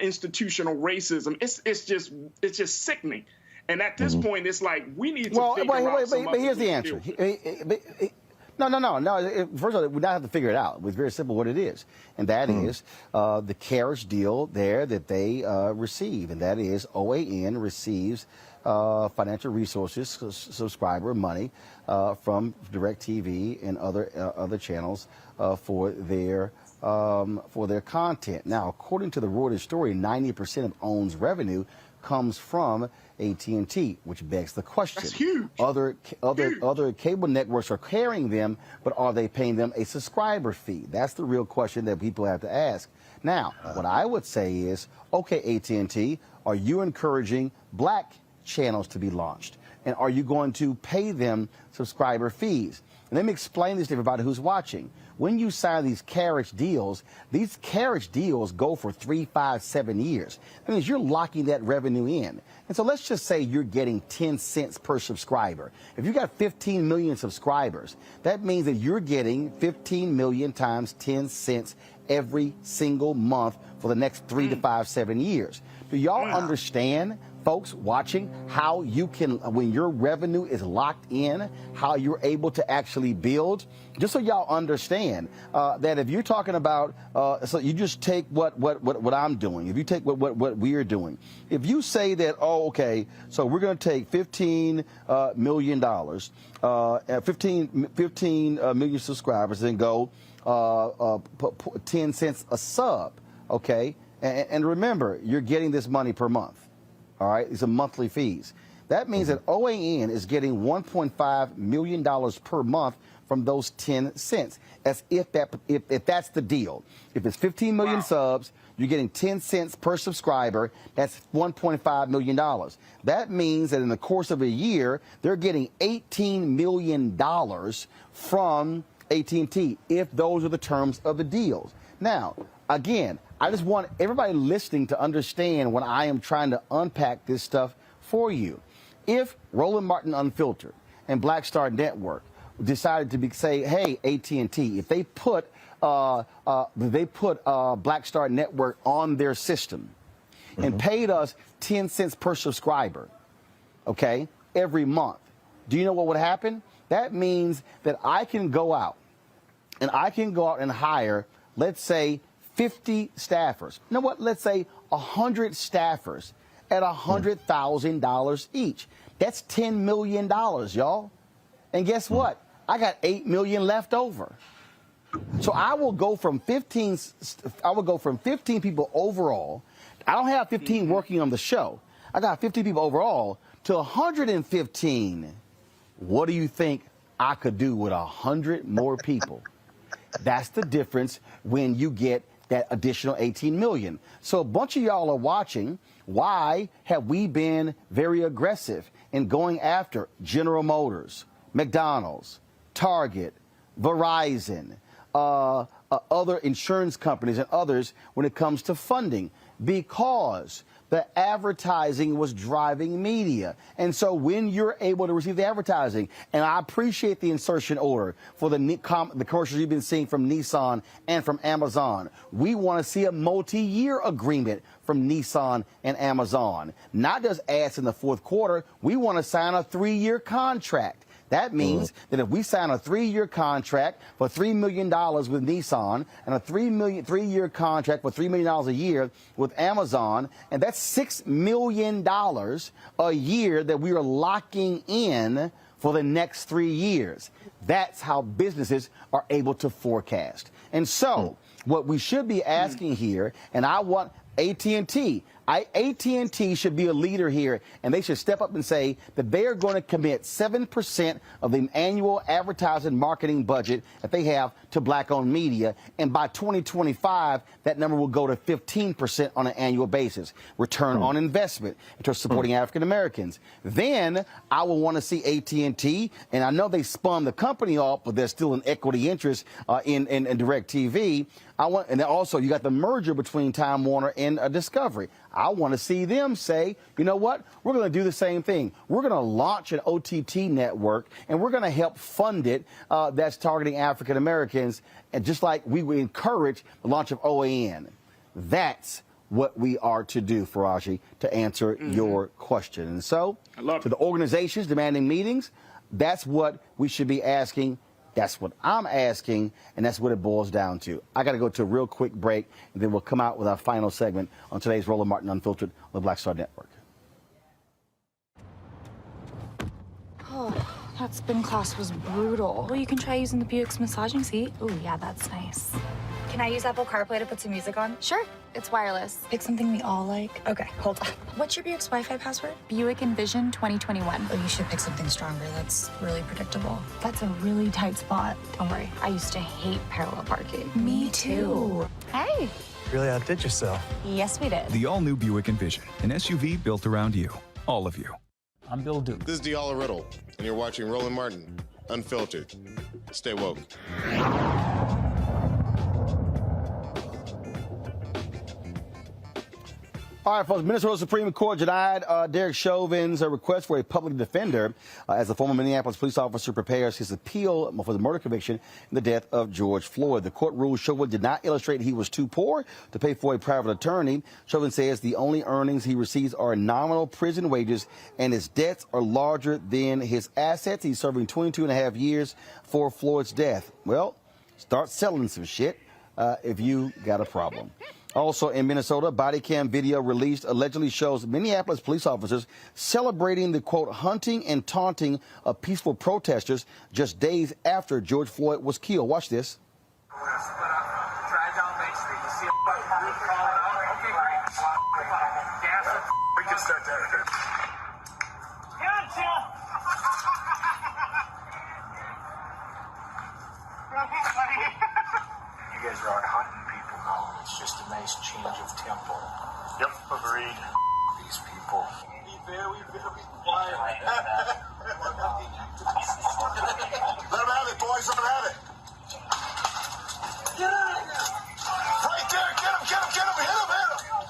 institutional racism. It's just sickening. And at this point, it's like we need to figure out some but here's the answer. No. First of all, we don't have to figure it out. It's very simple what it is. And that is the carriage deal there that they receive. And that is OAN receives financial resources, subscriber money from DirecTV and other channels for their content. Now, according to the Reuters story, 90% of OWN's revenue comes from AT&T, which begs the question. That's huge. Other cable networks are carrying them, but are they paying them a subscriber fee? That's the real question that people have to ask. Now, what I would say is, okay, AT&T, are you encouraging black channels to be launched? And are you going to pay them subscriber fees? And let me explain this to everybody who's watching. When you sign these carriage deals go for 3, 5, 7 years. That means you're locking that revenue in. And so let's just say you're getting 10 cents per subscriber. If you got 15 million subscribers, that means that you're getting 15 million times 10 cents every single month for the next 3 to 5, 7 years. Do y'all understand, folks watching, how you can, when your revenue is locked in, how you're able to actually build? Just so y'all understand that if you're talking about, so you just take what I'm doing. If you take what we're doing, if you say that, oh, okay, so we're going to take $15 million, 15 million subscribers, and go 10 cents a sub, okay? And remember, you're getting this money per month. All right, these are monthly fees. That means that OAN is getting $1.5 million per month from those 10 cents, as if that's the deal. If it's 15 million subs, you're getting 10 cents per subscriber. That's $1.5 million. That means that in the course of a year, they're getting $18 million from AT&T, if those are the terms of the deals. Now, again, I just want everybody listening to understand when I am trying to unpack this stuff for you. If Roland Martin Unfiltered and Black Star Network decided to say, hey, AT&T, if they put Black Star Network on their system and paid us 10 cents per subscriber, okay, every month, do you know what would happen? That means that I can go out and hire, let's say, 50 staffers. You know what? Let's say 100 staffers at $100,000 each. That's $10 million, y'all. And guess what? I got $8 million left over. So I will go from 15 people overall. I don't have 15 working on the show. I got 50 people overall to 115. What do you think I could do with 100 more people? That's the difference when you get that additional 18 million. So a bunch of y'all are watching. Why have we been very aggressive in going after General Motors, McDonald's, Target, Verizon, other insurance companies and others when it comes to funding? Because the advertising was driving media. And so when you're able to receive the advertising, and I appreciate the insertion order for the commercials you've been seeing from Nissan and from Amazon, we want to see a multi-year agreement from Nissan and Amazon. Not just ads in the fourth quarter, we want to sign a 3-year contract. That means that if we sign a 3-year contract for $3 million with Nissan and a 3-year contract for $3 million a year with Amazon, and that's $6 million a year that we are locking in for the next 3 years. That's how businesses are able to forecast. And so what we should be asking here, and I want AT&T. AT&T should be a leader here, and they should step up and say that they are going to commit 7% of the annual advertising marketing budget that they have to black-owned media, and by 2025, that number will go to 15% on an annual basis. Return on investment in terms of supporting African Americans. Then I will want to see AT&T, and I know they spun the company off, but there's still an equity interest in DirecTV. And then also you got the merger between Time Warner and Discovery. I want to see them say, you know what, we're going to do the same thing. We're going to launch an OTT network, and we're going to help fund it that's targeting African Americans, and just like we would encourage the launch of OAN. That's what we are to do, Faraji, to answer your question. And so, to the organizations demanding meetings, that's what we should be asking. That's what I'm asking, and that's what it boils down to. I got to go to a real quick break, and then we'll come out with our final segment on today's Roland Martin Unfiltered on the Black Star Network. Oh, that spin class was brutal. Well, you can try using the Buick's massaging seat. Ooh, yeah, that's nice. Can I use Apple CarPlay to put some music on? Sure, it's wireless. Pick something we all like. Okay, hold on. What's your Buick's Wi-Fi password? Buick Envision 2021. Oh, you should pick something stronger. That's really predictable. That's a really tight spot. Don't worry, I used to hate parallel parking. Me too. Hey. Really outdid yourself. Yes, we did. The all-new Buick Envision, an SUV built around you, all of you. I'm Bill Duke. This is Diala Riddle, and you're watching Roland Martin Unfiltered. Stay woke. All right, folks, Minnesota Supreme Court denied Derek Chauvin's request for a public defender as the former Minneapolis police officer prepares his appeal for the murder conviction in the death of George Floyd. The court ruled Chauvin did not illustrate he was too poor to pay for a private attorney. Chauvin says the only earnings he receives are nominal prison wages, and his debts are larger than his assets. He's serving 22 and a half years for Floyd's death. Well, start selling some shit if you got a problem. Also in Minnesota, body cam video released allegedly shows Minneapolis police officers celebrating the, quote, hunting and taunting of peaceful protesters just days after George Floyd was killed. Watch this. Drive down Main Street. You see a group crawling out? Okay, great. Gas it. We can start that. Gotcha! You guys are out hunting people now. It's just a nice change of tempo. Yep, agreed. These people. Be very, very quiet. Let them have it, boys. Let them have it. Get out of here. Right there. Get him, get him, get him. Hit him, hit him.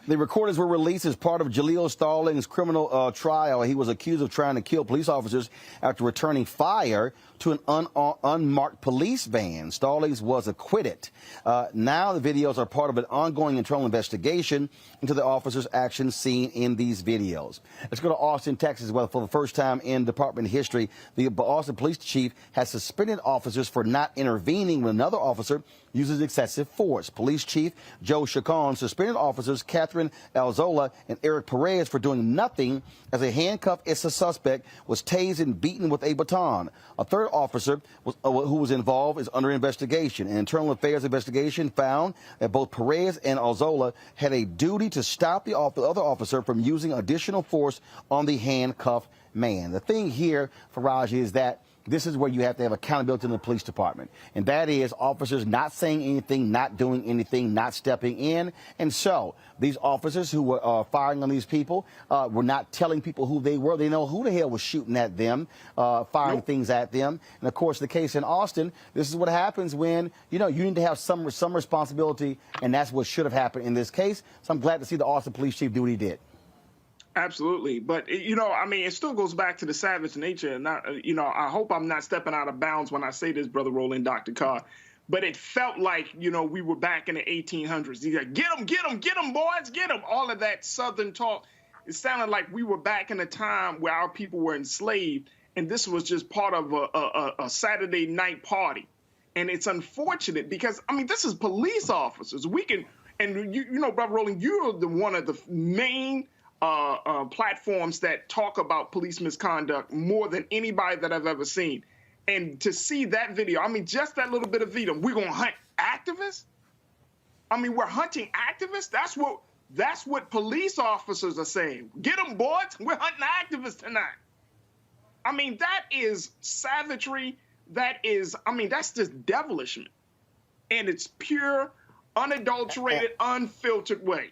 The recordings were released as part of Jaleel Stallings' criminal trial. He was accused of trying to kill police officers after returning fire to an unmarked police van. Stallings was acquitted. Now the videos are part of an ongoing internal investigation into the officers' actions seen in these videos. Let's go to Austin, Texas, where for the first time in department history, the Austin police chief has suspended officers for not intervening when another officer uses excessive force. Police Chief Joe Chacon suspended officers Catherine Alzola and Eric Perez for doing nothing as a handcuffed suspect was tased and beaten with a baton. A third officer who was involved is under investigation. An internal affairs investigation found that both Perez and Alzola had a duty to stop the other officer from using additional force on the handcuffed man. The thing here, Faraj, is that this is where you have to have accountability in the police department. And that is officers not saying anything, not doing anything, not stepping in. And so these officers who were firing on these people were not telling people who they were. They know who the hell was shooting at them, firing things at them. And, of course, the case in Austin, this is what happens when, you need to have some responsibility, and that's what should have happened in this case. So I'm glad to see the Austin police chief do what he did. Absolutely. But, it still goes back to the savage nature. And, I hope I'm not stepping out of bounds when I say this, Brother Roland, Dr. Carr. But it felt like, we were back in the 1800s. He's like, get them, boys, get them. All of that Southern talk. It sounded like we were back in a time where our people were enslaved. And this was just part of a Saturday night party. And it's unfortunate because, this is police officers. We can, and Brother Roland, you're one of the main platforms that talk about police misconduct more than anybody that I've ever seen. And to see that video, just that little bit of video, we're going to hunt activists? We're hunting activists? That's what police officers are saying. Get them, boys. We're hunting activists tonight. That is savagery. That is, that's just devilishment. And it's pure, unadulterated, unfiltered way.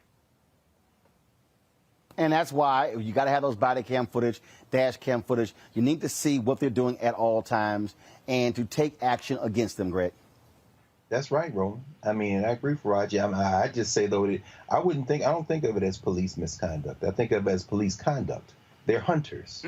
And that's why you got to have those body cam footage, dash cam footage. You need to see what they're doing at all times and to take action against them, Greg. That's right, Roland. I agree with Roger. I just say, though, that I don't think of it as police misconduct. I think of it as police conduct. They're hunters.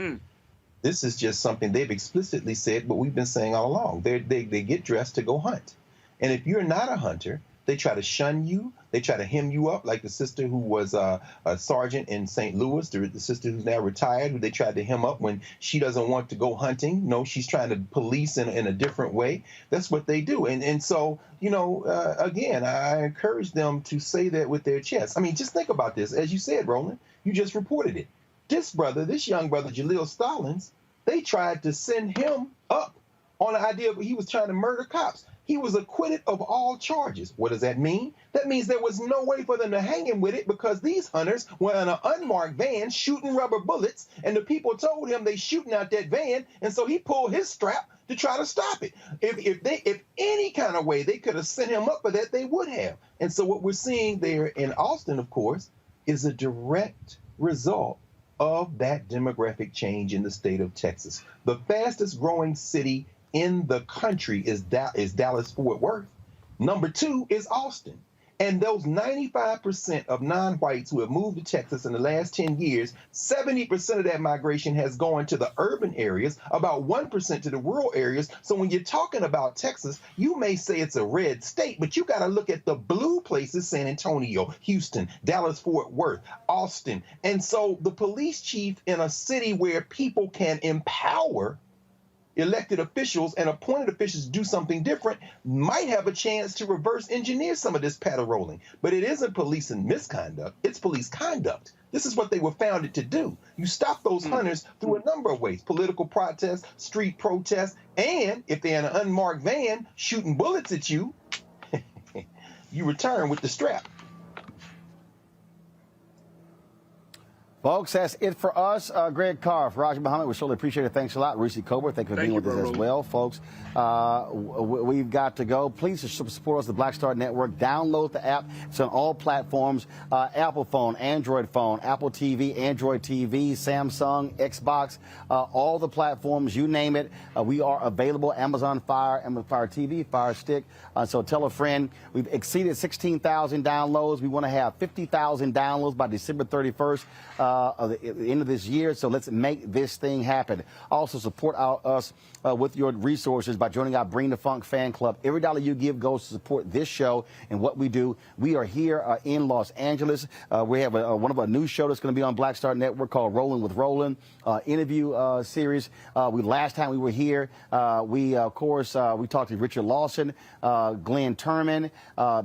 This is just something they've explicitly said, but we've been saying all along. They get dressed to go hunt. And if you're not a hunter, they try to shun you. They try to hem you up, like the sister who was a sergeant in St. Louis, the sister who's now retired, who they tried to hem up when she doesn't want to go hunting. No, she's trying to police in a different way. That's what they do. And so, again, I encourage them to say that with their chest. Just think about this. As you said, Roland, you just reported it. This young brother, Jaleel Stallings, they tried to send him up on the idea that he was trying to murder cops. He was acquitted of all charges. What does that mean? That means there was no way for them to hang him with it because these hunters were in an unmarked van shooting rubber bullets, and the people told him they shooting out that van, and so he pulled his strap to try to stop it. If any kind of way they could have sent him up for that, they would have. And so what we're seeing there in Austin, of course, is a direct result of that demographic change in the state of Texas. The fastest growing city in the country is Dallas-Fort Worth. Number 2 is Austin. And those 95% of non-whites who have moved to Texas in the last 10 years, 70% of that migration has gone to the urban areas, about 1% to the rural areas. So when you're talking about Texas, you may say it's a red state, but you got to look at the blue places: San Antonio, Houston, Dallas-Fort Worth, Austin. And so the police chief in a city where people can empower elected officials and appointed officials do something different might have a chance to reverse engineer some of this patter rolling. But it isn't police misconduct, it's police conduct. This is what they were founded to do. You stop those hunters through a number of ways: political protests, street protests, and if they're in an unmarked van shooting bullets at you, you return with the strap. Folks, that's it for us. Greg Carr, Raji Muhammad, we surely appreciate it. Thanks a lot. Reese Cobra, thank you for being with us as well. Folks, we've got to go. Please support us, the Black Star Network. Download the app. It's on all platforms: Apple phone, Android phone, Apple TV, Android TV, Samsung, Xbox, all the platforms, you name it. We are available. Amazon Fire, Amazon Fire TV, Fire Stick. So tell a friend. We've exceeded 16,000 downloads. We want to have 50,000 downloads by December 31st. At the end of this year, so let's make this thing happen. Also, support us with your resources by joining our Bring the Funk fan club. Every dollar you give goes to support this show and what we do. We are here in Los Angeles. We have one of our new shows that's going to be on Black Star Network called Rolling with Roland, interview series. Last time we were here, we talked to Richard Lawson, Glenn Turman,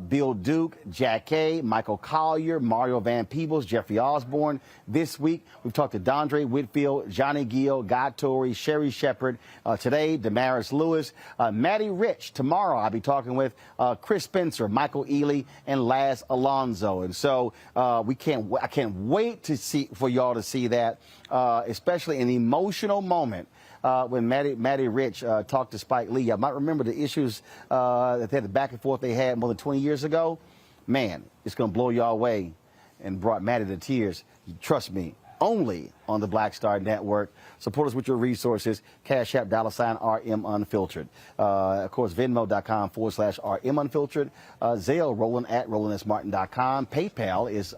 Bill Duke, Jack Kay, Michael Collier, Mario Van Peebles, Jeffrey Osborne, this week. We've talked to Dondre Whitfield, Johnny Gill, Guy Torrey, Sherry Shepard. Today, Damaris Lewis, Maddie Rich. Tomorrow, I'll be talking with Chris Spencer, Michael Ealy, and Laz Alonso. And so I can't wait for y'all to see that, especially an emotional moment. When Maddie Rich talked to Spike Lee. I might remember the issues that they had, the back and forth they had more than 20 years ago. Man, it's going to blow y'all away, and brought Maddie to tears. Trust me, only on the Black Star Network. Support us with your resources. Cash App, $RM Unfiltered. Of course, Venmo.com/RM Unfiltered. Zelle, Roland at RolandSMartin.com. PayPal is,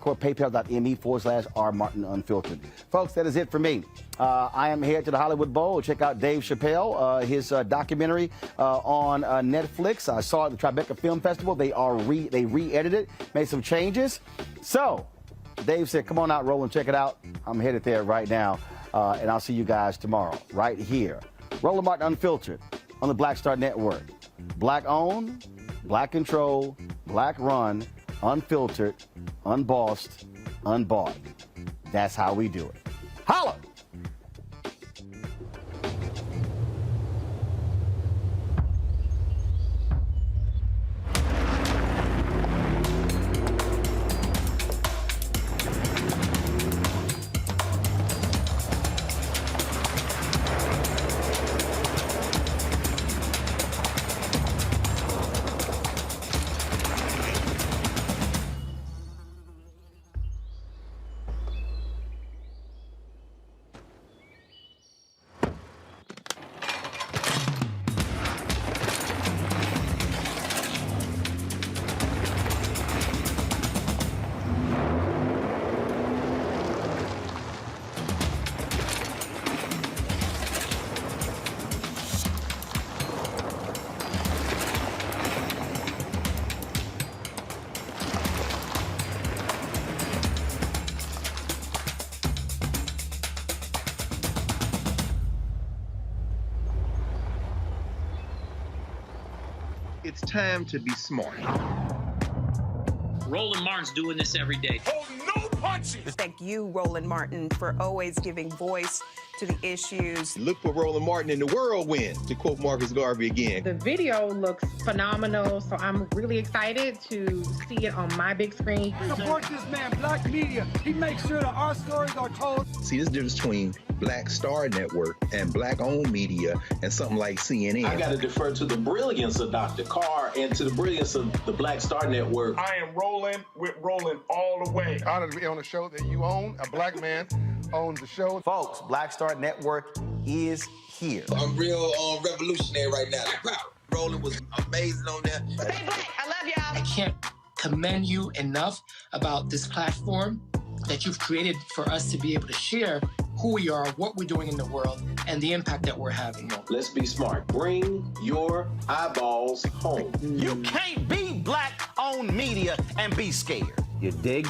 PayPal.me/R Martin Unfiltered. Folks, that is it for me. I am here to the Hollywood Bowl. Check out Dave Chappelle, his documentary on Netflix. I saw it at the Tribeca Film Festival. They re-edited it, made some changes. So, Dave said, come on out, Roland, check it out. I'm headed there right now, and I'll see you guys tomorrow right here. Roland Martin Unfiltered on the Black Star Network. Black owned, black controlled, black run, unfiltered, unbossed, unbought. That's how we do it. Holla! It's time to be smart. Roland Martin's doing this every day. Oh, no punches! Thank you, Roland Martin, for always giving voice to the issues. Look for Roland Martin in the whirlwind, to quote Marcus Garvey again. The video looks phenomenal, so I'm really excited to see it on my big screen. Support this man, Black Media. He makes sure that our stories are told. See, this difference between Black Star Network and black-owned media and something like CNN. I got to defer to the brilliance of Dr. Carr and to the brilliance of the Black Star Network. I am rolling with Roland all the way. Honored to be on a show that you own. A black man owns the show. Folks, Black Star Network is here. I'm real revolutionary right now. Roland was amazing on there. Stay black. I love y'all. I can't commend you enough about this platform that you've created for us to be able to share who we are, what we're doing in the world, and the impact that we're having. Let's be smart. Bring your eyeballs home. You can't be black-owned media and be scared. You dig?